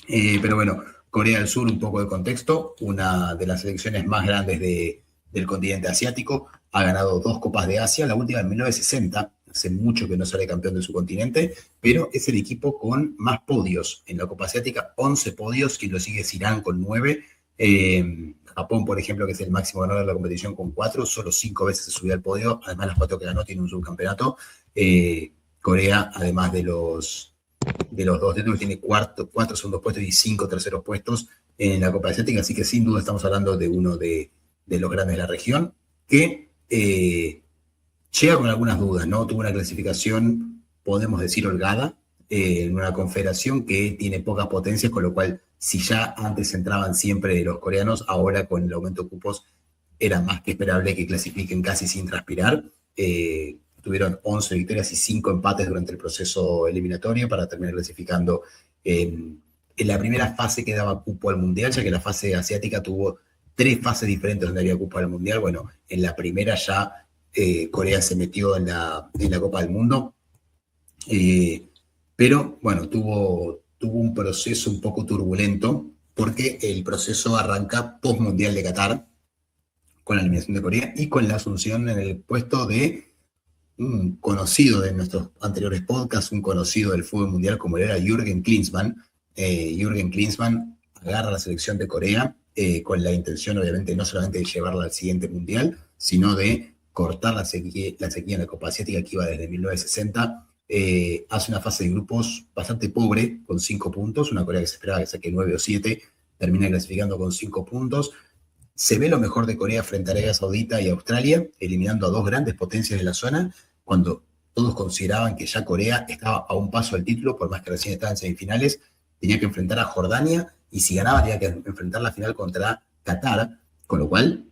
Pero bueno, Corea del Sur, un poco de contexto, una de las selecciones más grandes del continente asiático, ha ganado 2 Copas de Asia, la última en 1960, hace mucho que no sale campeón de su continente, pero es el equipo con más podios en la Copa Asiática, 11 podios, quien lo sigue es Irán con 9, Japón, por ejemplo, que es el máximo ganador de la competición con 4, solo 5 veces se subió al podio, además las 4 que ganó tiene un subcampeonato. Corea, además de los 2 títulos, tiene 4 segundos puestos y 5 terceros puestos en la Copa Asiática, así que sin duda estamos hablando de uno de los grandes de la región, que llega con algunas dudas, ¿no? Tuvo una clasificación, podemos decir, holgada, en una confederación que tiene pocas potencias, con lo cual, si ya antes entraban siempre los coreanos, ahora con el aumento de cupos era más que esperable que clasifiquen casi sin transpirar. Tuvieron 11 victorias y 5 empates durante el proceso eliminatorio para terminar clasificando en la primera fase que daba cupo al Mundial, ya que la fase asiática tuvo 3 fases diferentes donde había cupo al Mundial. Bueno, en la primera ya Corea se metió en la Copa del Mundo, pero bueno, tuvo un proceso un poco turbulento, porque el proceso arranca post-Mundial de Qatar, con la eliminación de Corea y con la asunción en el puesto de un conocido de nuestros anteriores podcasts, un conocido del fútbol mundial como era Jürgen Klinsmann. Jürgen Klinsmann agarra la selección de Corea con la intención, obviamente, no solamente de llevarla al siguiente mundial, sino de cortar la sequía en la Copa Asiática que iba desde 1960. Hace una fase de grupos bastante pobre, con 5 puntos, una Corea que se esperaba que saque 9 o 7, termina clasificando con 5 puntos. Se ve lo mejor de Corea frente a Arabia Saudita y Australia, eliminando a 2 grandes potencias de la zona, cuando todos consideraban que ya Corea estaba a un paso del título, por más que recién estaba en semifinales. Tenía que enfrentar a Jordania, y si ganaba tenía que enfrentar la final contra Qatar, con lo cual,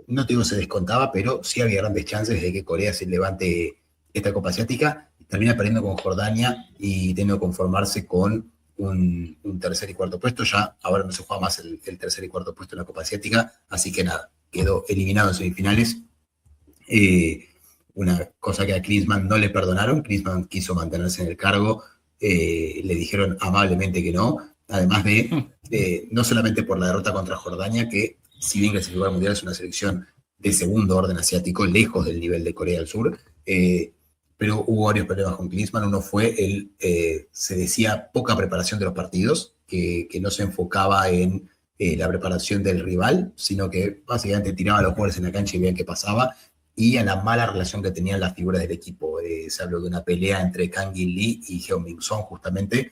no te digo se descontaba, pero sí había grandes chances de que Corea se levante esta Copa Asiática. Termina perdiendo con Jordania y teniendo que conformarse con un tercer y cuarto puesto. Ya ahora no se juega más el tercer y cuarto puesto en la Copa Asiática, así que nada, quedó eliminado en semifinales. Una cosa que a Klinsmann no le perdonaron. Klinsmann quiso mantenerse en el cargo, le dijeron amablemente que no, además de, no solamente por la derrota contra Jordania, que si bien clasificó al Mundial es una selección de segundo orden asiático, lejos del nivel de Corea del Sur, pero hubo varios problemas con Klinsmann. Uno fue se decía, poca preparación de los partidos, que no se enfocaba en la preparación del rival, sino que básicamente tiraba a los jugadores en la cancha y veían qué pasaba, y a la mala relación que tenían las figuras del equipo. Se habló de una pelea entre Kang In Lee y Heung-min Son, justamente,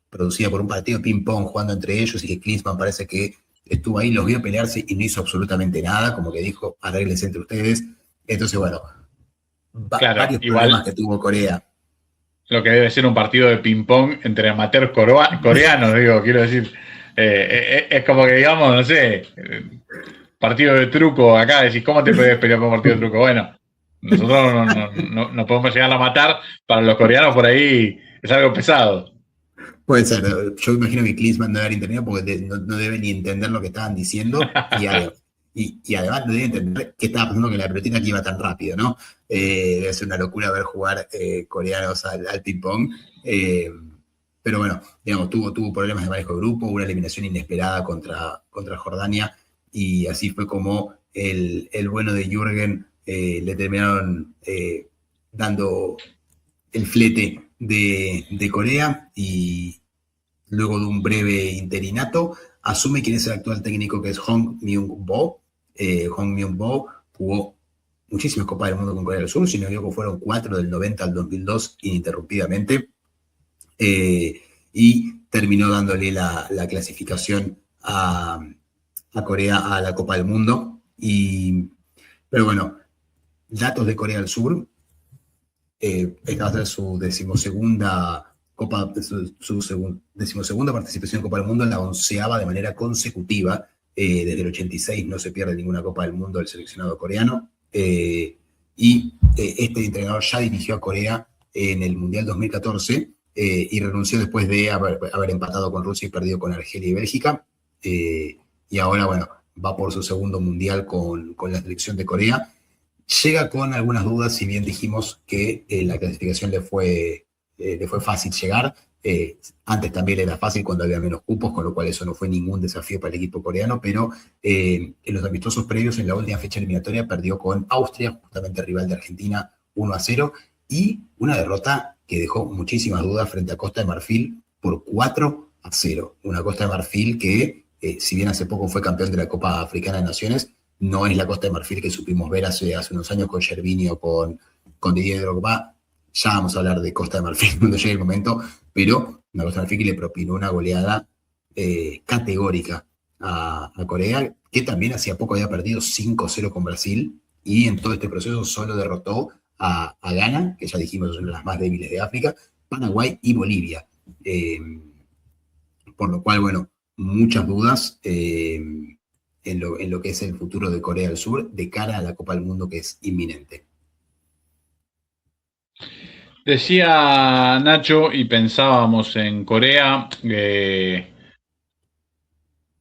producida por un partido de ping-pong jugando entre ellos, y que Klinsmann parece que estuvo ahí, los vio pelearse y no hizo absolutamente nada, como que dijo, arréglense entre ustedes. Entonces, bueno, claro, varios igual problemas que tuvo Corea. lo que debe ser un partido de ping-pong entre amateurs coreanos, digo, quiero decir, es como que, digamos, no sé, partido de truco acá, decís, ¿cómo te puedes pelear por un partido de truco? Bueno, nosotros no podemos llegar a matar, para los coreanos por ahí es algo pesado. Puede ser, yo imagino que Klinsmann no debe haber entendido porque no debe ni entender lo que estaban diciendo, y además no debe entender qué estaba pasando con la pelotita que iba tan rápido, ¿no? Debe ser una locura ver jugar coreanos al ping-pong. Pero bueno, digamos, tuvo problemas de manejo de grupo, una eliminación inesperada contra Jordania, y así fue como el bueno de Jürgen le terminaron dando el flete de Corea, y luego de un breve interinato asume quien es el actual técnico, que es Hong Myung-bo. Hong Myung-bo jugó muchísimas Copas del Mundo con Corea del Sur, si no me equivoco fueron 4 del 90 al 2002 ininterrumpidamente, y terminó dándole la clasificación a Corea a la Copa del Mundo. Pero bueno, datos de Corea del Sur. Esta va a ser su decimosegunda participación en Copa del Mundo, la 11ª de manera consecutiva. Desde el 86 no se pierde ninguna Copa del Mundo del seleccionado coreano. Este entrenador ya dirigió a Corea en el Mundial 2014 y renunció después de haber empatado con Rusia y perdido con Argelia y Bélgica. Y ahora, bueno, va por su segundo Mundial con la selección de Corea. Llega con algunas dudas, si bien dijimos que la clasificación le fue fácil llegar. Antes también era fácil cuando había menos cupos, con lo cual eso no fue ningún desafío para el equipo coreano, pero en los amistosos previos, en la última fecha eliminatoria, perdió con Austria, justamente rival de Argentina, 1-0, y una derrota que dejó muchísimas dudas frente a Costa de Marfil por 4-0. Una Costa de Marfil que, si bien hace poco fue campeón de la Copa Africana de Naciones, no es la Costa de Marfil que supimos ver hace unos años con Gervinho, con Didier Drogba. Ya vamos a hablar de Costa de Marfil cuando llegue el momento, pero una Costa de Marfil que le propinó una goleada categórica a Corea, que también hacía poco había perdido 5-0 con Brasil, y en todo este proceso solo derrotó a Ghana, que ya dijimos es una de las más débiles de África, Paraguay y Bolivia. Por lo cual, bueno, muchas dudas en lo que es el futuro de Corea del Sur de cara a la Copa del Mundo, que es inminente. Decía Nacho, y pensábamos en Corea,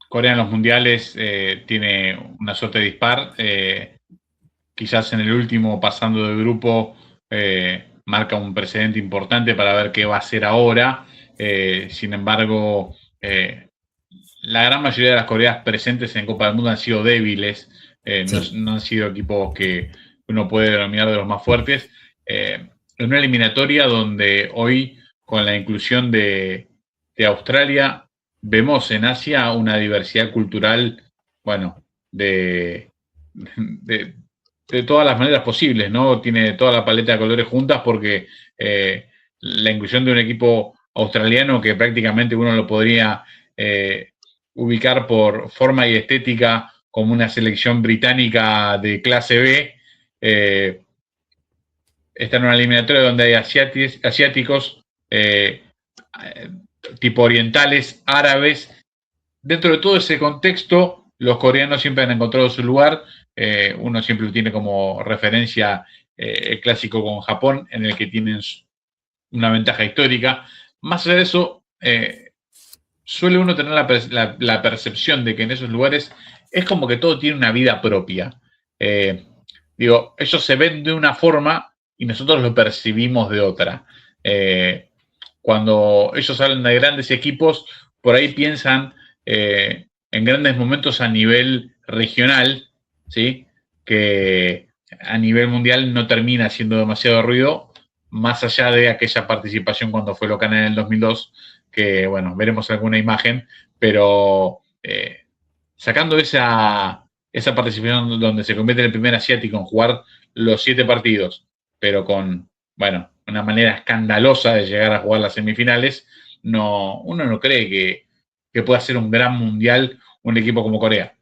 Corea en los mundiales tiene una suerte dispar, quizás en el último, pasando de grupo, marca un precedente importante para ver qué va a hacer ahora. Sin embargo, la gran mayoría de las Coreas presentes en Copa del Mundo han sido débiles, sí. no han sido equipos que uno puede denominar de los más fuertes. En una eliminatoria donde hoy, con la inclusión de Australia, vemos en Asia una diversidad cultural, bueno, de todas las maneras posibles, ¿no? Tiene toda la paleta de colores juntas, porque la inclusión de un equipo australiano que prácticamente uno lo podría ubicar por forma y estética como una selección británica de clase B, está en una eliminatoria donde hay asiáticos, tipo orientales, árabes. Dentro de todo ese contexto, los coreanos siempre han encontrado su lugar. Uno siempre tiene como referencia el clásico con Japón, en el que tienen una ventaja histórica. Más allá de eso, suele uno tener la percepción de que en esos lugares es como que todo tiene una vida propia. Digo, ellos se ven de una forma y nosotros lo percibimos de otra. Cuando ellos hablan de grandes equipos, por ahí piensan en grandes momentos a nivel regional, ¿sí? Que a nivel mundial no termina haciendo demasiado ruido, más allá de aquella participación cuando fue local en el 2002, que, bueno, veremos alguna imagen, pero sacando esa participación donde se convierte en el primer asiático en jugar los 7 partidos, pero con, bueno, una manera escandalosa de llegar a jugar las semifinales, uno no cree que pueda ser un gran mundial un equipo como Corea.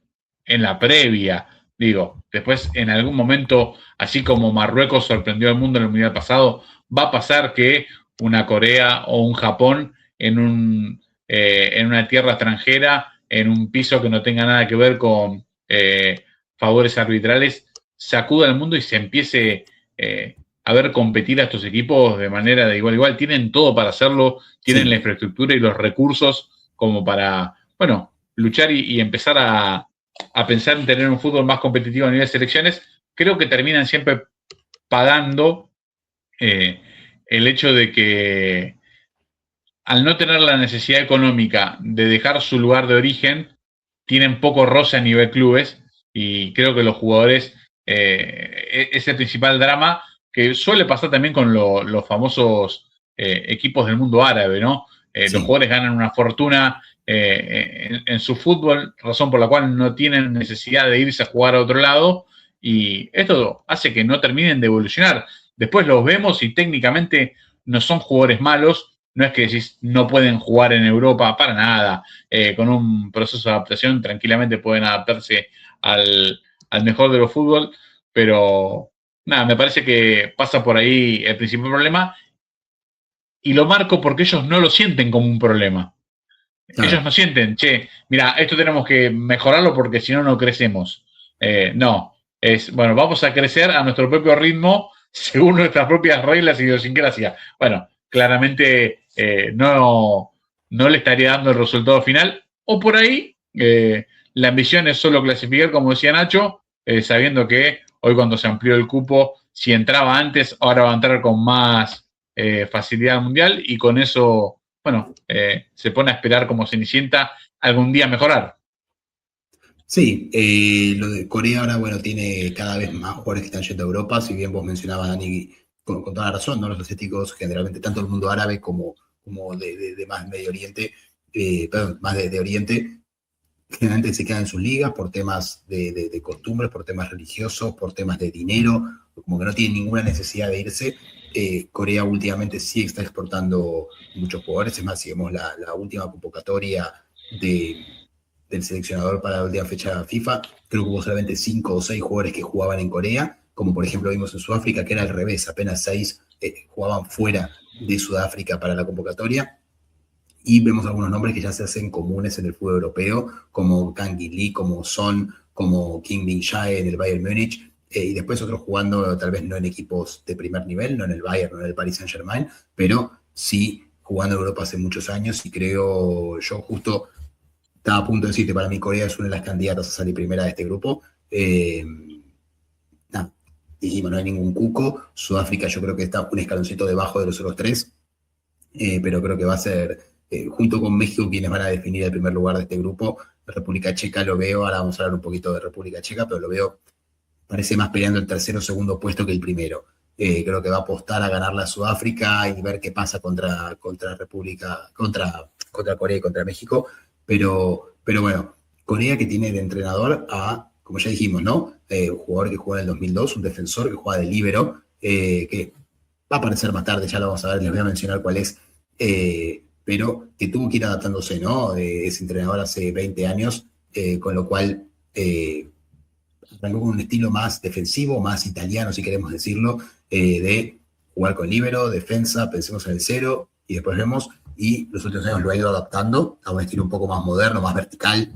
En la previa, digo, después en algún momento, así como Marruecos sorprendió al mundo en el mundial pasado, va a pasar que una Corea o un Japón en una tierra extranjera, en un piso que no tenga nada que ver con favores arbitrales, sacuda al mundo y se empiece a ver competir a estos equipos de manera de igual a igual. Tienen todo para hacerlo, tienen la infraestructura y los recursos como para, bueno, luchar y empezar a pensar en tener un fútbol más competitivo a nivel de selecciones. Creo que terminan siempre pagando el hecho de que al no tener la necesidad económica de dejar su lugar de origen, tienen poco roce a nivel clubes y creo que los jugadores es el principal drama que suele pasar también con los famosos equipos del mundo árabe, ¿no? Los jugadores ganan una fortuna en su fútbol, razón por la cual no tienen necesidad de irse a jugar a otro lado y esto hace que no terminen de evolucionar. Después los vemos y técnicamente no son jugadores malos, no es que decís no pueden jugar en Europa, para nada. Con un proceso de adaptación tranquilamente pueden adaptarse al mejor de los fútbol, pero nada, me parece que pasa por ahí el principal problema y lo marco porque ellos no lo sienten como un problema. Ellos no sienten, che, mira, esto tenemos que mejorarlo porque si no, no crecemos. No, es, bueno, vamos a crecer a nuestro propio ritmo según nuestras propias reglas y idiosincrasia. Bueno, claramente no le estaría dando el resultado final. O por ahí, la ambición es solo clasificar, como decía Nacho, sabiendo que hoy cuando se amplió el cupo, si entraba antes, ahora va a entrar con más facilidad al mundial y con eso, bueno, se pone a esperar como Cenicienta algún día mejorar. Sí, lo de Corea ahora, bueno, tiene cada vez más jugadores que están yendo a Europa, si bien vos mencionabas, Dani, con toda la razón, ¿no? Los asiáticos, generalmente, tanto el mundo árabe como de más Medio Oriente, perdón, más de Oriente, generalmente se quedan en sus ligas por temas de costumbres, por temas religiosos, por temas de dinero, como que no tienen ninguna necesidad de irse. Corea últimamente sí está exportando muchos jugadores, es más, si vemos la última convocatoria del seleccionador para la última fecha FIFA, creo que hubo solamente 5 o 6 jugadores que jugaban en Corea, como por ejemplo vimos en Sudáfrica, que era al revés, apenas 6 jugaban fuera de Sudáfrica para la convocatoria. Y vemos algunos nombres que ya se hacen comunes en el fútbol europeo, como Kang Lee, como Son, como Kim Min-jae en el Bayern Múnich, y después otros jugando tal vez no en equipos de primer nivel, no en el Bayern, no en el Paris Saint-Germain, pero sí jugando en Europa hace muchos años y creo, yo justo estaba a punto de decirte, para mí Corea es una de las candidatas a salir primera de este grupo. Dijimos, no hay ningún cuco. Sudáfrica yo creo que está un escaloncito debajo de los otros 3, pero creo que va a ser, junto con México, quienes van a definir el primer lugar de este grupo. República Checa lo veo, ahora vamos a hablar un poquito de República Checa, pero lo veo, parece más peleando el tercero o segundo puesto que el primero. Creo que va a apostar a ganar la Sudáfrica y ver qué pasa contra Corea y contra México. Pero bueno, Corea que tiene de entrenador a, como ya dijimos, ¿no? Un jugador que juega en el 2002, un defensor que juega de líbero, que va a aparecer más tarde, ya lo vamos a ver, les voy a mencionar cuál es, pero que tuvo que ir adaptándose, ¿no? Es entrenador hace 20 años, con lo cual arrancó con un estilo más defensivo, más italiano, si queremos decirlo, de jugar con líbero, defensa, pensemos en el 0, y después vemos, y los últimos años lo ha ido adaptando a un estilo un poco más moderno, más vertical,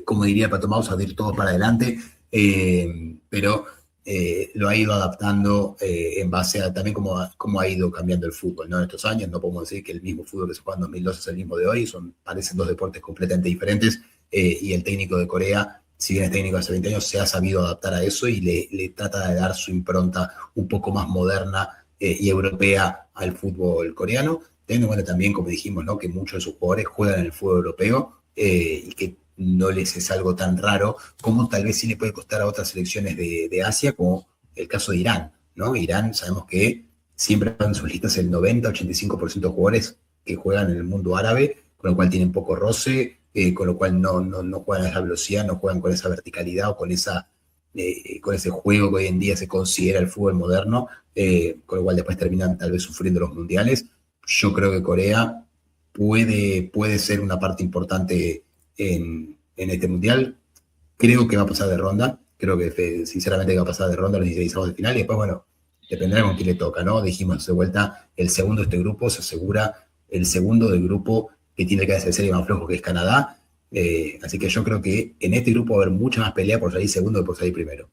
como diría Pato Mausa, de ir todo para adelante, pero lo ha ido adaptando en base a también cómo ha ido cambiando el fútbol, ¿no? En estos años no podemos decir que el mismo fútbol que se juega en 2002 es el mismo de hoy, parecen dos deportes completamente diferentes, y el técnico de Corea, si bien es técnico hace 20 años, se ha sabido adaptar a eso y le trata de dar su impronta un poco más moderna y europea al fútbol coreano, teniendo en cuenta también, como dijimos, ¿no? Que muchos de sus jugadores juegan en el fútbol europeo y que no les es algo tan raro como tal vez sí le puede costar a otras selecciones de Asia, como el caso de Irán, ¿no? Irán sabemos que siempre en sus listas el 90-85% de jugadores que juegan en el mundo árabe, con lo cual tienen poco roce, con lo cual no juegan a esa velocidad, no juegan con esa verticalidad o con ese juego que hoy en día se considera el fútbol moderno, con lo cual después terminan tal vez sufriendo los mundiales. Yo creo que Corea puede ser una parte importante en este mundial. Creo que va a pasar de ronda, creo que sinceramente va a pasar de ronda a los 16 de final y después, bueno, dependerá con quién le toca, ¿no? Dijimos de vuelta, el segundo de este grupo se asegura el segundo del grupo que tiene que hacer serie más flojo, que es Canadá. Así que yo creo que en este grupo va a haber mucha más pelea por salir segundo que por salir primero.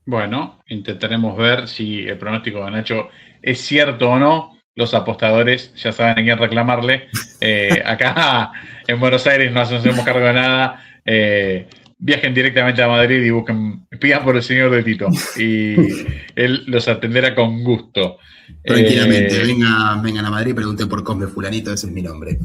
Bueno, intentaremos ver si el pronóstico de Nacho es cierto o no. Los apostadores ya saben a quién reclamarle. Acá en Buenos Aires no nos hacemos cargo de nada. Viajen directamente a Madrid y pidan por el señor de Tito. Y él los atenderá con gusto. Tranquilamente, vengan a Madrid y pregunten por Cosme Fulanito, ese es mi nombre.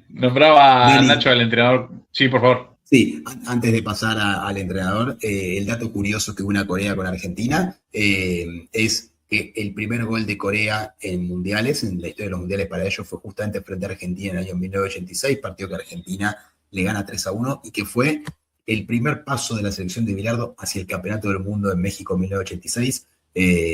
Nombraba a Deli, Nacho al entrenador. Sí, por favor. sí, antes de pasar al entrenador, el dato curioso que une a Corea con Argentina es que el primer gol de Corea en mundiales, en la historia de los mundiales para ellos, fue justamente frente a Argentina en el año 1986, partido que Argentina le gana 3-1 y que fue el primer paso de la selección de Bilardo hacia el Campeonato del Mundo en México en 1986.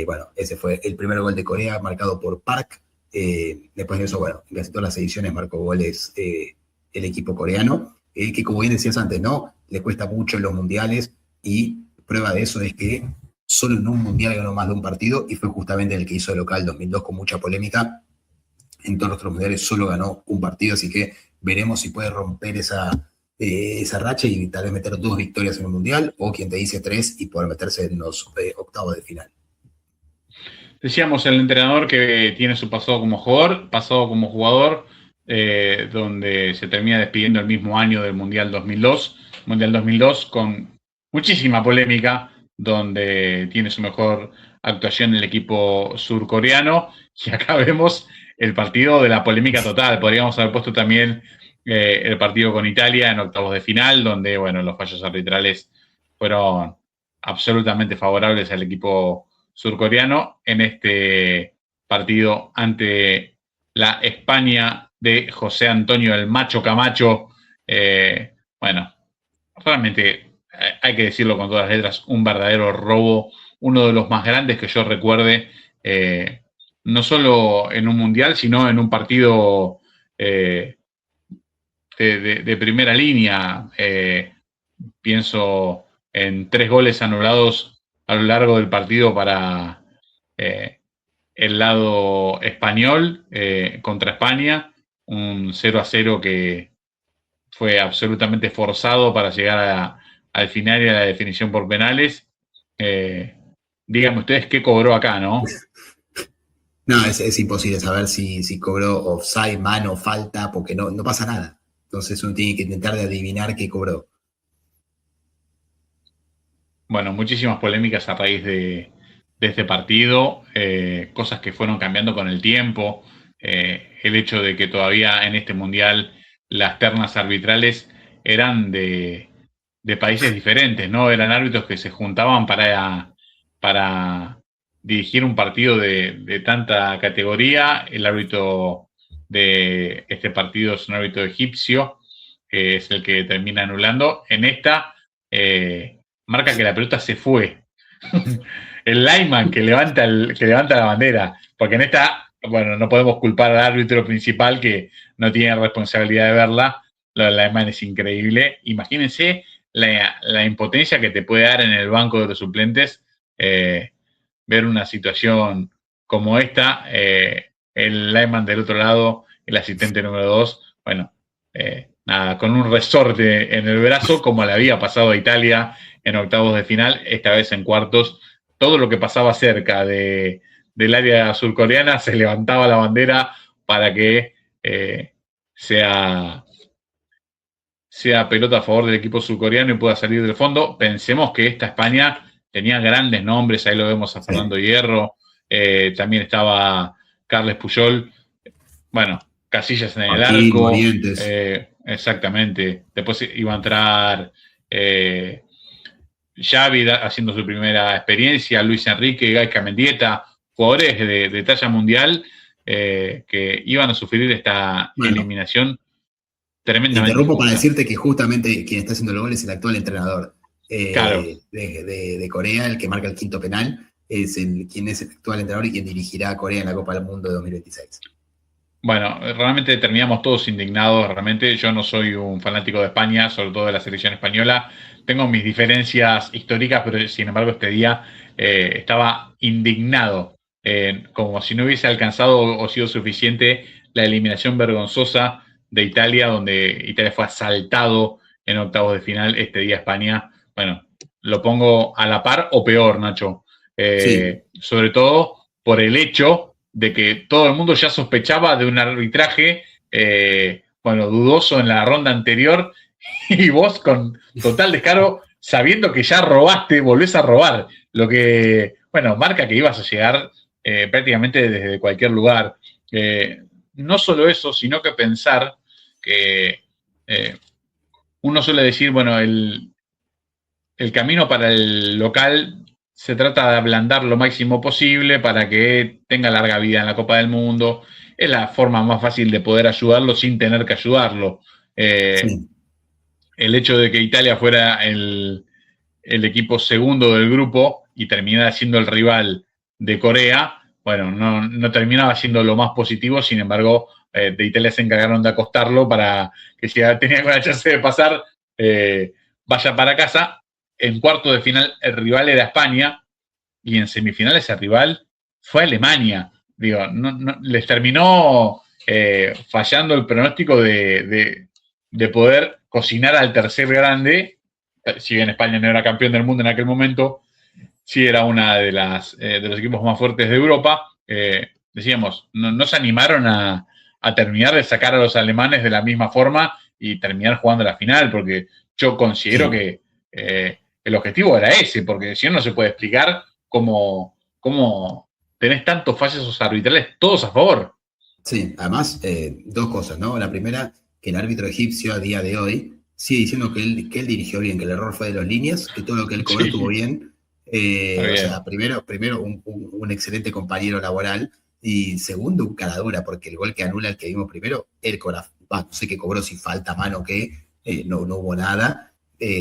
Bueno, ese fue el primer gol de Corea marcado por Park. Después de eso, bueno, en casi todas las ediciones marcó goles el equipo coreano, que como bien decías antes, ¿no? Le cuesta mucho en los mundiales y prueba de eso es que solo en un mundial ganó más de un partido y fue justamente el que hizo de local 2002 con mucha polémica. En todos los otros mundiales solo ganó un partido, así que veremos si puede romper esa racha y tal vez meter 2 victorias en un mundial o quien te dice 3 y poder meterse en los octavos de final. Decíamos el entrenador que tiene su pasado como jugador, donde se termina despidiendo el mismo año del Mundial 2002 con muchísima polémica, donde tiene su mejor actuación en el equipo surcoreano, y acá vemos el partido de la polémica total. Podríamos haber puesto también el partido con Italia en octavos de final, donde, bueno, los fallos arbitrales fueron absolutamente favorables al equipo surcoreano en este partido ante la España de José Antonio el Macho Camacho. Bueno, realmente hay que decirlo con todas las letras, un verdadero robo, uno de los más grandes que yo recuerde, no solo en un mundial, sino en un partido de primera línea. Pienso en 3 goles anulados a lo largo del partido para el lado español contra España, un 0-0 que fue absolutamente forzado para llegar al final y a la definición por penales. Díganme ustedes qué cobró acá, ¿no? No, es imposible saber si cobró offside, mano, falta, porque no pasa nada. Entonces uno tiene que intentar de adivinar qué cobró. Bueno, muchísimas polémicas a raíz de este partido, cosas que fueron cambiando con el tiempo, el hecho de que todavía en este mundial las ternas arbitrales eran de países diferentes, ¿no? Eran árbitros que se juntaban para dirigir un partido de tanta categoría. El árbitro de este partido es un árbitro egipcio, que es el que termina anulando. En esta marca que la pelota se fue. El lineman que levanta la bandera, porque en esta, bueno, no podemos culpar al árbitro principal que no tiene responsabilidad de verla. Lo del lineman es increíble. Imagínense la impotencia que te puede dar en el banco de los suplentes ver una situación como esta. El lineman del otro lado, el asistente número 2, bueno, nada, con un resorte en el brazo, como le había pasado a Italia en octavos de final, esta vez en cuartos. Todo lo que pasaba cerca del área surcoreana se levantaba la bandera para que sea pelota a favor del equipo surcoreano y pueda salir del fondo. Pensemos que esta España tenía grandes nombres, ahí lo vemos a Fernando Hierro, también estaba Carles Puyol, bueno, Casillas en el Joaquín, arco, Morientes. exactamente. Después iba a entrar Xavi haciendo su primera experiencia, Luis Enrique, Gaisca Mendieta, jugadores de talla mundial que iban a sufrir esta eliminación tremendamente Interrumpo injusta. para decirte que justamente quien está haciendo el gol es el actual entrenador claro. de Corea, el que marca el quinto penal, quien es el actual entrenador y quien dirigirá a Corea en la Copa del Mundo de 2026. Bueno, realmente terminamos todos indignados. Realmente yo no soy un fanático de España, sobre todo de la selección española. Tengo mis diferencias históricas, pero sin embargo este día estaba indignado, como si no hubiese alcanzado o sido suficiente la eliminación vergonzosa de Italia, donde Italia fue asaltado en octavos de final. Este día España, bueno, lo pongo a la par o peor, Nacho. Sí. Sobre todo por el hecho de que todo el mundo ya sospechaba de un arbitraje, dudoso en la ronda anterior, y vos con total descaro, sabiendo que ya robaste, volvés a robar, lo que, marca que ibas a llegar prácticamente desde cualquier lugar. No solo eso, sino que pensar que uno suele decir, el camino para el local se trata de ablandar lo máximo posible para que tenga larga vida en la Copa del Mundo. Es la forma más fácil de poder ayudarlo sin tener que ayudarlo. Sí. El hecho de que Italia fuera el equipo segundo del grupo y terminara siendo el rival de Corea, no terminaba siendo lo más positivo. Sin embargo, de Italia se encargaron de acostarlo para que si tenía alguna chance de pasar, vaya para casa. En cuarto de final el rival era España y en semifinales el rival fue Alemania. Digo, les terminó fallando el pronóstico de poder cocinar al tercer grande. Si bien España no era campeón del mundo en aquel momento, sí era una de los equipos más fuertes de Europa. Decíamos, no se animaron a terminar de sacar a los alemanes de la misma forma y terminar jugando la final, porque yo considero que el objetivo era ese, porque si no, no se puede explicar cómo tenés tantos fallos arbitrales todos a favor. Sí, además, dos cosas, ¿no? La primera, que el árbitro egipcio a día de hoy sigue diciendo que él dirigió bien, que el error fue de las líneas, que todo lo que él cobró estuvo bien. O sea, primero un excelente compañero laboral, y segundo, un caradura, porque el gol que anula el que vimos primero, él cobra, no sé qué cobró, si falta mano o qué, no hubo nada.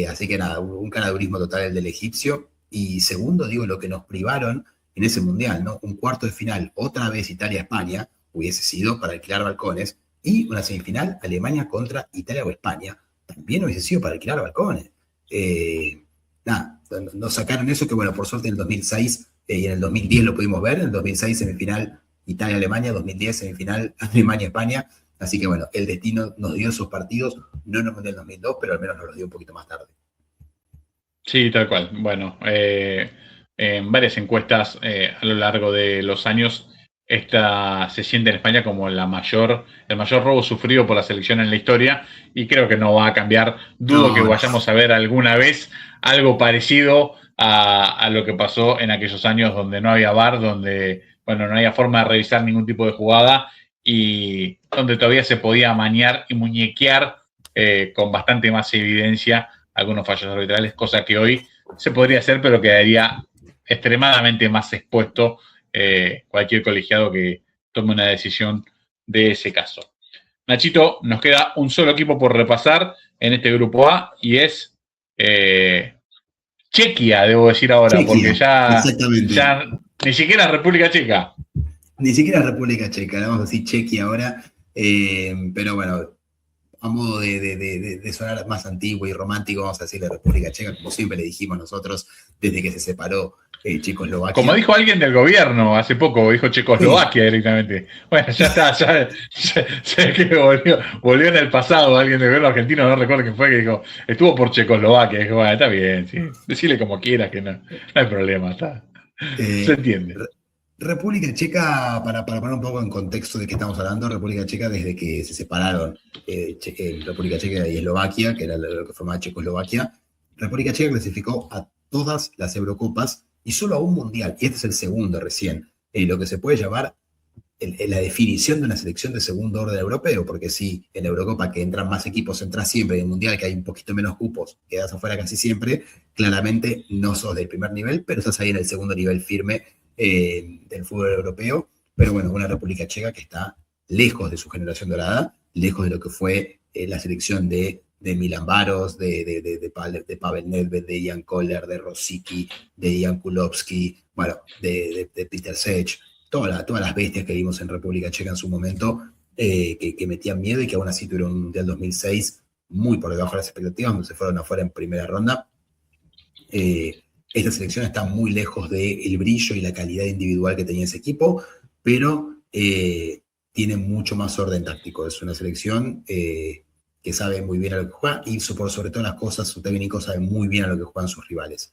Así que nada, un caradurismo total el del egipcio. Y segundo, digo, lo que nos privaron en ese mundial, ¿no? Un cuarto de final, otra vez Italia-España, hubiese sido para alquilar balcones, y una semifinal, Alemania contra Italia o España, también hubiese sido para alquilar balcones. Nada, nos sacaron eso, que bueno, por suerte en el 2006 y en el 2010 lo pudimos ver. En el 2006 semifinal Italia-Alemania, 2010 semifinal Alemania-España. Así que bueno, el destino nos dio esos partidos, no en el Mundial 2002, pero al menos nos los dio un poquito más tarde. Sí, tal cual. Bueno, en varias encuestas a lo largo de los años, esta se siente en España como el mayor robo sufrido por la selección en la historia, y creo que no va a cambiar. Dudo que vayamos a ver alguna vez algo parecido a lo que pasó en aquellos años donde no había VAR, donde no había forma de revisar ningún tipo de jugada y donde todavía se podía maniar y muñequear con bastante más evidencia algunos fallos arbitrales, cosa que hoy se podría hacer, pero quedaría extremadamente más expuesto cualquier colegiado que tome una decisión de ese caso. Nachito, nos queda un solo equipo por repasar en este grupo A, y es Chequia, debo decir ahora, Chequia, porque ya ni siquiera República Checa. Ni siquiera República Checa, vamos a decir Chequia ahora, pero bueno, a modo de sonar más antiguo y romántico, vamos a decir, la República Checa, como siempre le dijimos nosotros desde que se separó Checoslovaquia. Como dijo alguien del gobierno hace poco, dijo Checoslovaquia directamente. Bueno, ya está, ya sé que volvió en el pasado alguien del gobierno argentino, no recuerdo quién fue, que dijo, estuvo por Checoslovaquia. Dijo, bueno, está bien, sí, decirle como quieras que no hay problema, está. Se entiende. República Checa, para poner un poco en contexto de qué estamos hablando, República Checa desde que se separaron República Checa y Eslovaquia, que era lo que formaba Checoslovaquia, República Checa clasificó a todas las Eurocopas y solo a un mundial, y este es el segundo recién, lo que se puede llamar la definición de una selección de segundo orden europeo, porque si en la Eurocopa que entran más equipos entras siempre, en el mundial que hay un poquito menos cupos, quedas afuera casi siempre, claramente no sos del primer nivel, pero estás ahí en el segundo nivel firme del fútbol europeo. Pero bueno, una República Checa que está lejos de su generación dorada, lejos de lo que fue la selección de Milan Baros, de Pavel Nedved, de Jan Koller, de Rosicky, de Jan Kulowski, bueno, de Peter Sech, todas las bestias que vimos en República Checa en su momento, que metían miedo y que aún así tuvieron un Mundial 2006 muy por debajo de las expectativas, donde se fueron afuera en primera ronda. Esta selección está muy lejos del brillo y la calidad individual que tenía ese equipo, pero tiene mucho más orden táctico. Es una selección que sabe muy bien a lo que juega y por sobre todas las cosas, su técnico sabe muy bien a lo que juegan sus rivales.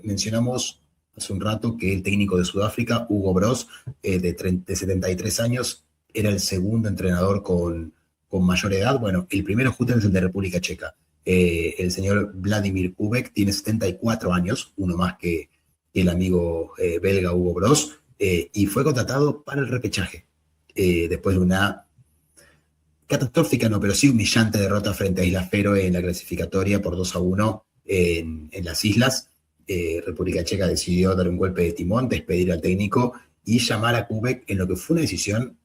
Mencionamos hace un rato que el técnico de Sudáfrica, Hugo Broz, de 73 años, era el segundo entrenador con mayor edad. Bueno, el primero justamente es el de República Checa. El señor Vladimir Kubek tiene 74 años, uno más que el amigo belga Hugo Broz, y fue contratado para el repechaje, después de una catastrófica, no, pero sí humillante derrota frente a Isla Feroe en la clasificatoria por 2-1 en las islas. República Checa decidió dar un golpe de timón, despedir al técnico y llamar a Kubek en lo que fue una decisión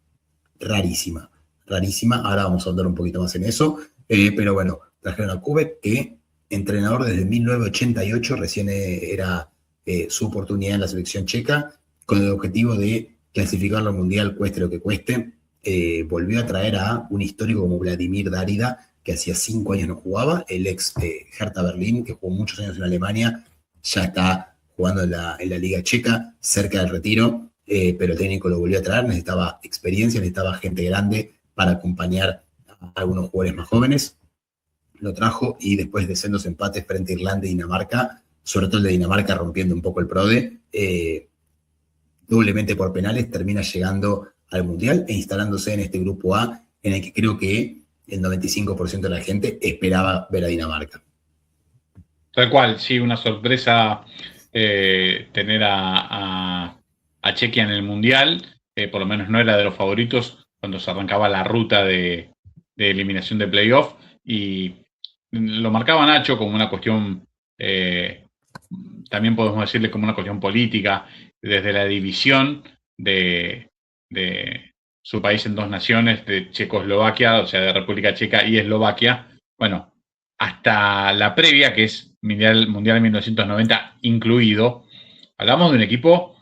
rarísima. Ahora vamos a andar un poquito más en eso, pero bueno, trajeron a Kubek, que entrenador desde 1988, recién era su oportunidad en la selección checa, con el objetivo de clasificarlo al Mundial, cueste lo que cueste. Volvió a traer a un histórico como Vladimir Dárida, que hacía 5 años no jugaba, el ex Hertha Berlín, que jugó muchos años en Alemania, ya está jugando en la Liga Checa, cerca del retiro, pero el técnico lo volvió a traer, necesitaba experiencia, necesitaba gente grande para acompañar a algunos jugadores más jóvenes. Lo trajo y después de sendos empates frente a Irlanda y Dinamarca, sobre todo el de Dinamarca rompiendo un poco el PRODE, doblemente por penales, termina llegando al Mundial e instalándose en este grupo A, en el que creo que el 95% de la gente esperaba ver a Dinamarca. Tal cual, sí, una sorpresa tener a Chequia en el Mundial, por lo menos no era de los favoritos cuando se arrancaba la ruta de eliminación de playoff, y lo marcaba Nacho como una cuestión, también podemos decirle como una cuestión política, desde la división de su país en dos naciones, de Checoslovaquia, o sea, de República Checa y Eslovaquia, bueno, hasta la previa, que es Mundial 1990 incluido, hablamos de un equipo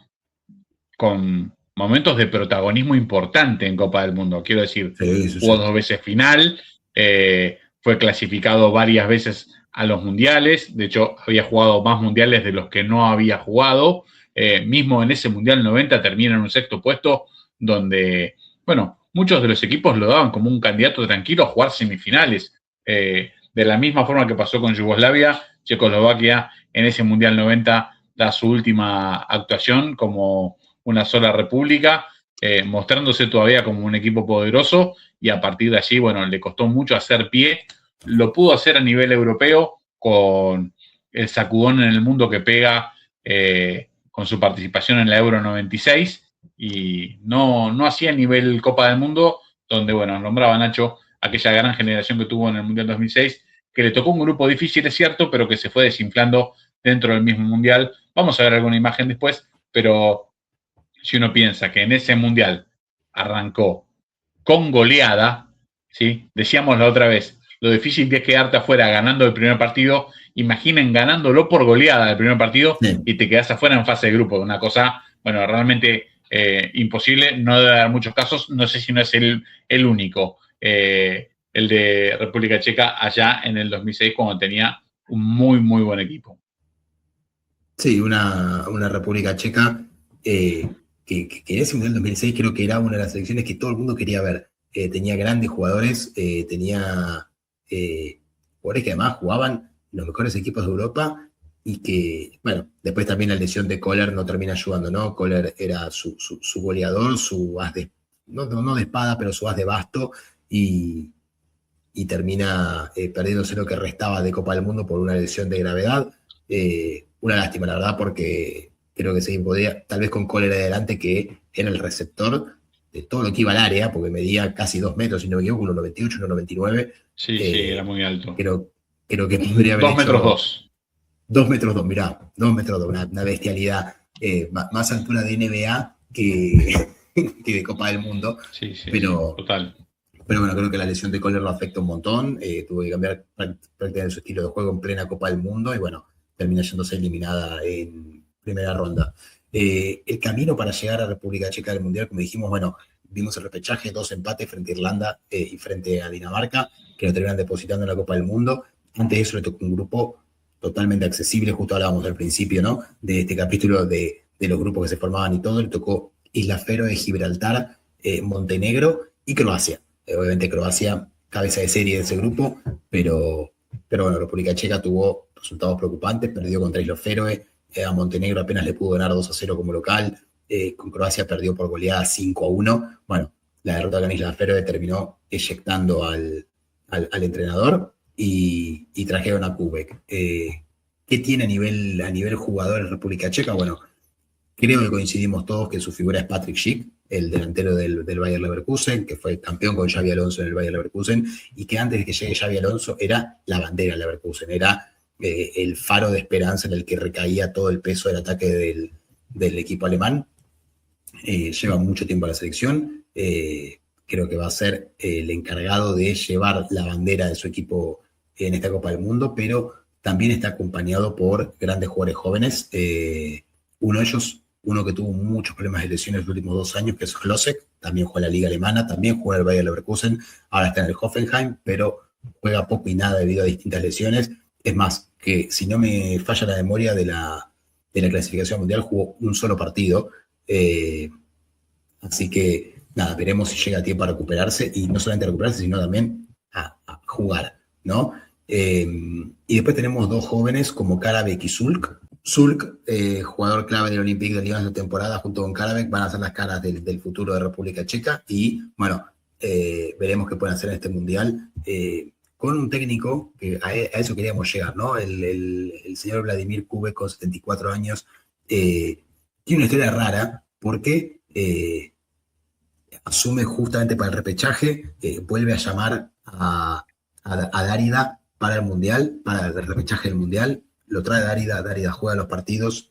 con momentos de protagonismo importante en Copa del Mundo. Quiero decir, jugó 2 veces final, fue clasificado varias veces a los mundiales, de hecho había jugado más mundiales de los que no había jugado, mismo en ese Mundial 90 termina en un 6º puesto, donde, bueno, muchos de los equipos lo daban como un candidato tranquilo a jugar semifinales, de la misma forma que pasó con Yugoslavia. Checoslovaquia en ese Mundial 90 da su última actuación como una sola república, mostrándose todavía como un equipo poderoso, y a partir de allí, bueno, le costó mucho hacer pie. Lo pudo hacer a nivel europeo con el sacudón en el mundo que pega con su participación en la Euro 96, y no hacía a nivel Copa del Mundo, donde, bueno, nombraba Nacho aquella gran generación que tuvo en el Mundial 2006, que le tocó un grupo difícil, es cierto, pero que se fue desinflando dentro del mismo Mundial. Vamos a ver alguna imagen después, pero si uno piensa que en ese Mundial arrancó con goleada, ¿sí? Decíamos la otra vez, lo difícil que es quedarte afuera ganando el primer partido. Imaginen ganándolo por goleada el primer partido, sí, y te quedás afuera en fase de grupo. Una cosa, bueno, realmente imposible. No debe haber muchos casos, no sé si no es el único. el de República Checa allá en el 2006 cuando tenía un muy, muy buen equipo. Sí, una República Checa que en ese Mundial 2006 creo que era una de las selecciones que todo el mundo quería ver. Tenía grandes jugadores, tenía jugadores que además jugaban en los mejores equipos de Europa y que, bueno, después también la lesión de Kohler no termina ayudando, ¿no? Kohler era su goleador, su as de, no de espada, pero su as de basto y termina perdiéndose lo que restaba de Copa del Mundo por una lesión de gravedad. Una lástima, la verdad, porque creo que se podía, tal vez con Kohler adelante, que era el receptor de todo lo que iba al área, porque medía casi 2 metros, si no me equivoco, 1,98, 1,99. Sí, sí, era muy alto. Creo que podría haber 2 metros 2. 2 metros 2, mirá, 2 metros 2, una bestialidad. Más altura de NBA que de Copa del Mundo. Sí, pero, total. Pero bueno, creo que la lesión de Kohler lo afecta un montón. Tuvo que cambiar prácticamente su estilo de juego en plena Copa del Mundo y bueno, termina yéndose eliminada en primera ronda. El camino para llegar a República Checa del Mundial, como dijimos, bueno, vimos el repechaje, 2 empates frente a Irlanda y frente a Dinamarca, que lo terminan depositando en la Copa del Mundo. Antes de eso le tocó un grupo totalmente accesible, justo hablábamos al principio, ¿no? De este capítulo de los grupos que se formaban y todo, le tocó Isla Feroe, Gibraltar, Montenegro y Croacia. Obviamente Croacia, cabeza de serie de ese grupo, pero bueno, República Checa tuvo resultados preocupantes, perdió contra Isla Feroe, a Montenegro apenas le pudo ganar 2-0 como local, con Croacia perdió por goleada 5-1. Bueno, la derrota con Isla Feroe terminó eyectando al entrenador y trajeron a Kubek. ¿Qué tiene a nivel jugador en República Checa? Bueno, creo que coincidimos todos que su figura es Patrick Schick, el delantero del Bayer Leverkusen, que fue campeón con Xabi Alonso en el Bayer Leverkusen, y que antes de que llegue Xabi Alonso era la bandera del Leverkusen, era el faro de esperanza en el que recaía todo el peso del ataque del equipo alemán. Lleva mucho tiempo a la selección, creo que va a ser el encargado de llevar la bandera de su equipo en esta Copa del Mundo, pero también está acompañado por grandes jugadores jóvenes. Uno de ellos, uno que tuvo muchos problemas de lesiones los últimos 2 años, que es Klosek, también juega en la Liga Alemana, también juega en el Bayer Leverkusen, ahora está en el Hoffenheim, pero juega poco y nada debido a distintas lesiones. Es más, que si no me falla la memoria de la clasificación mundial, jugó un solo partido. Así que, nada, veremos si llega a tiempo a recuperarse, y no solamente a recuperarse, sino también a jugar, ¿no? Y después tenemos 2 jóvenes como Karabek y Sulk. Sulk, jugador clave del Olympique de Lyon esta temporada, junto con Karabek, van a ser las caras del futuro de República Checa, y bueno, veremos qué pueden hacer en este mundial, con un técnico que a eso queríamos llegar, ¿no? El señor Vladimir Kubek, con 74 años, tiene una historia rara, porque asume justamente para el repechaje, vuelve a llamar a Dárida para el mundial, para el repechaje del mundial, lo trae Dárida juega los partidos,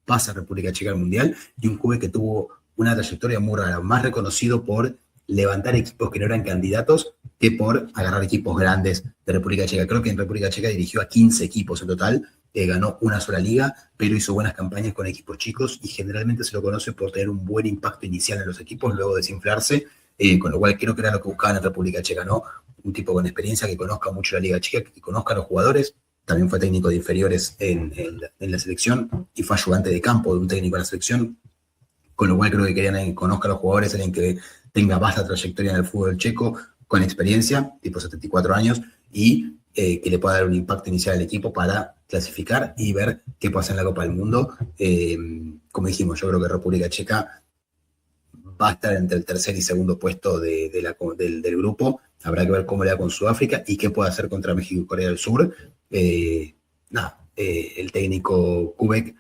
pasa a República Checa al mundial, y un Kubek que tuvo una trayectoria muy rara, más reconocido por levantar equipos que no eran candidatos que por agarrar equipos grandes de República Checa. Creo que en República Checa dirigió a 15 equipos en total, ganó una sola liga, pero hizo buenas campañas con equipos chicos y generalmente se lo conoce por tener un buen impacto inicial en los equipos, luego desinflarse, con lo cual creo que era lo que buscaban en República Checa, ¿no? Un tipo con experiencia que conozca mucho la Liga Checa, que conozca a los jugadores. También fue técnico de inferiores en la selección y fue ayudante de campo de un técnico de la selección, con lo cual creo que querían que conozca a los jugadores, alguien que tenga vasta trayectoria en el fútbol checo, con experiencia, tipo 74 años, y que le pueda dar un impacto inicial al equipo para clasificar y ver qué pasa en la Copa del Mundo. Como dijimos, yo creo que República Checa va a estar entre el tercer y segundo puesto del grupo. Habrá que ver cómo le da con Sudáfrica y qué puede hacer contra México y Corea del Sur. El técnico Kubek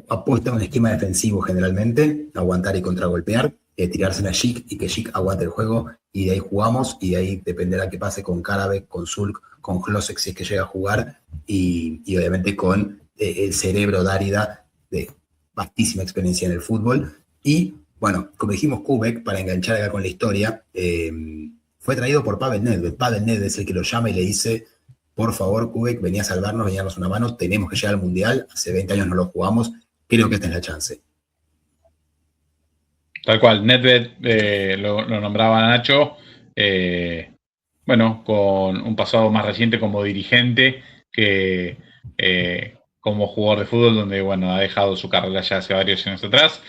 apuesta a un esquema defensivo generalmente, aguantar y contragolpear, tirarse a Schick y que Schick aguante el juego, y de ahí jugamos, y de ahí dependerá qué pase con Karabek, con Sulk, con Klosek si es que llega a jugar, y obviamente con el cerebro Dárida de vastísima experiencia en el fútbol. Y bueno, como dijimos, Kubek, para enganchar acá con la historia, fue traído por Pavel Nedved. Pavel Nedved es el que lo llama y le dice: por favor, Kubek, venía a salvarnos, venía a darnos una mano, tenemos que llegar al Mundial, hace 20 años no lo jugamos, creo que esta es la chance. Tal cual, Nedved lo nombraba Nacho, bueno, con un pasado más reciente como dirigente que como jugador de fútbol, donde, bueno, ha dejado su carrera ya hace varios años atrás.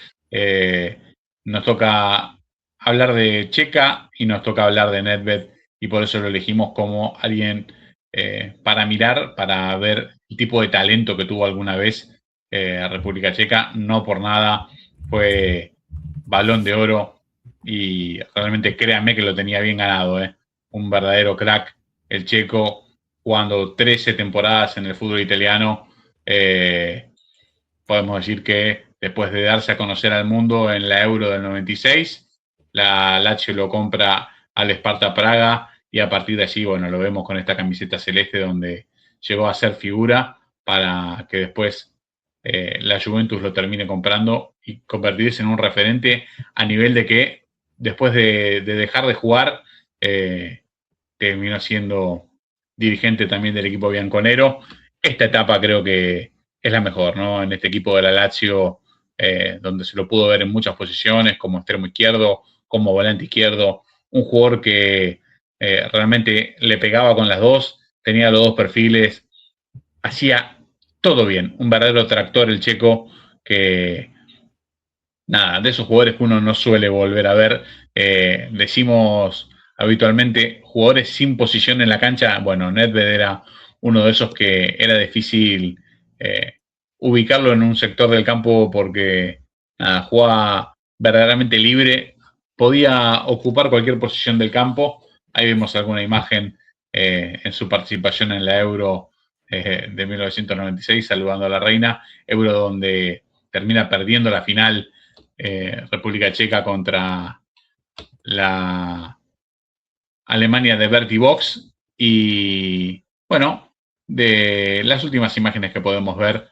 Nos toca hablar de Checa y nos toca hablar de Nedved, y por eso lo elegimos como alguien para mirar, para ver el tipo de talento que tuvo alguna vez República Checa. No por nada fue Balón de Oro, y realmente créanme que lo tenía bien ganado, un verdadero crack el checo, jugando 13 temporadas en el fútbol italiano. Podemos decir que después de darse a conocer al mundo en la Euro del 96, la Lazio lo compra al Sparta Praga, y a partir de allí, bueno, lo vemos con esta camiseta celeste donde llegó a ser figura para que después la Juventus lo termine comprando y convertirse en un referente, a nivel de que después de dejar de jugar terminó siendo dirigente también del equipo bianconero. Esta etapa creo que es la mejor, ¿no? En este equipo de la Lazio, donde se lo pudo ver en muchas posiciones, como extremo izquierdo, como volante izquierdo, un jugador que realmente le pegaba con las dos, tenía los dos perfiles, hacía todo bien, un verdadero tractor el checo, que nada, de esos jugadores que uno no suele volver a ver. Decimos habitualmente jugadores sin posición en la cancha. Bueno, Nedved era uno de esos que era difícil ubicarlo en un sector del campo, porque nada, jugaba verdaderamente libre, podía ocupar cualquier posición del campo. Ahí vemos alguna imagen en su participación en la Euro de 1996, saludando a la reina. Euro donde termina perdiendo la final República Checa contra la Alemania de Bertie Box. Y bueno, de las últimas imágenes que podemos ver,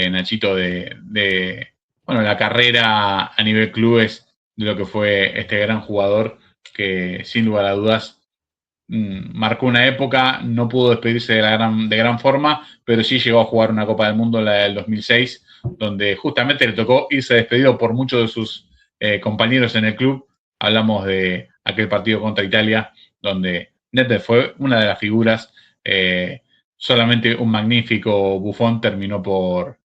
Nachito, de bueno, la carrera a nivel clubes de lo que fue este gran jugador, que sin lugar a dudas marcó una época. No pudo despedirse de gran forma, pero sí llegó a jugar una Copa del Mundo, la del 2006, donde justamente le tocó irse despedido por muchos de sus compañeros en el club. Hablamos de aquel partido contra Italia, donde Nedved fue una de las figuras. Solamente un magnífico Buffon terminó por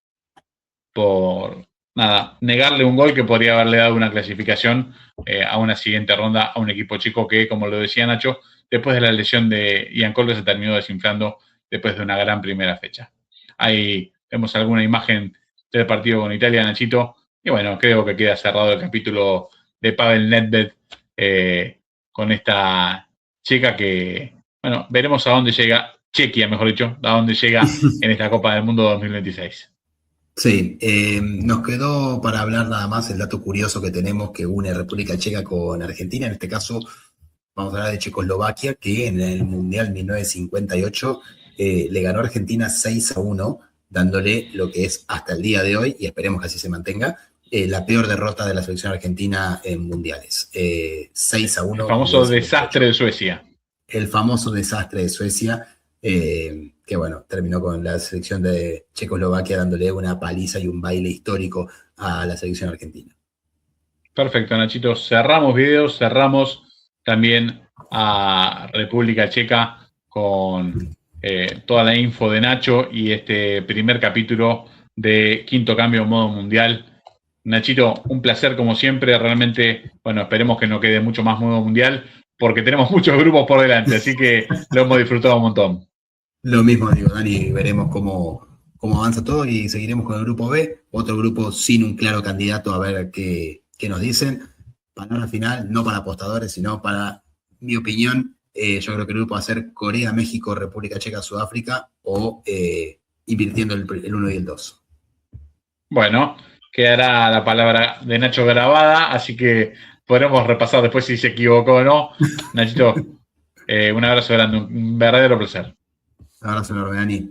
nada, negarle un gol que podría haberle dado una clasificación a una siguiente ronda a un equipo chico que, como lo decía Nacho, después de la lesión de Ian Colde se terminó desinflando después de una gran primera fecha. Ahí vemos alguna imagen del partido con Italia, Nachito, y bueno, creo que queda cerrado el capítulo de Pavel Nedved con esta chica que, bueno, veremos a dónde llega, Chequia, mejor dicho, a dónde llega en esta Copa del Mundo 2026. Sí, nos quedó para hablar nada más el dato curioso que tenemos que une República Checa con Argentina. En este caso vamos a hablar de Checoslovaquia, que en el Mundial 1958 le ganó a Argentina 6-1, dándole lo que es hasta el día de hoy, y esperemos que así se mantenga, la peor derrota de la selección argentina en mundiales. 6-1. El famoso desastre de Suecia. El famoso desastre de Suecia, que bueno, terminó con la selección de Checoslovaquia dándole una paliza y un baile histórico a la selección argentina. Perfecto, Nachito. Cerramos videos, cerramos también a República Checa con toda la info de Nacho y este primer capítulo de Quinto Cambio Modo Mundial. Nachito, un placer como siempre. Realmente, bueno, esperemos que no quede mucho más Modo Mundial, porque tenemos muchos grupos por delante, así que lo hemos disfrutado un montón. Lo mismo digo, Dani, veremos cómo avanza todo y seguiremos con el grupo B, otro grupo sin un claro candidato, a ver qué nos dicen. Palabra final, no para apostadores, sino para mi opinión. Yo creo que el grupo va a ser Corea, México, República Checa, Sudáfrica, o invirtiendo el 1 y el 2. Bueno, quedará la palabra de Nacho grabada, así que podremos repasar después si se equivocó o no. Nachito, un abrazo grande, un verdadero placer. Un abrazo enorme, Dani.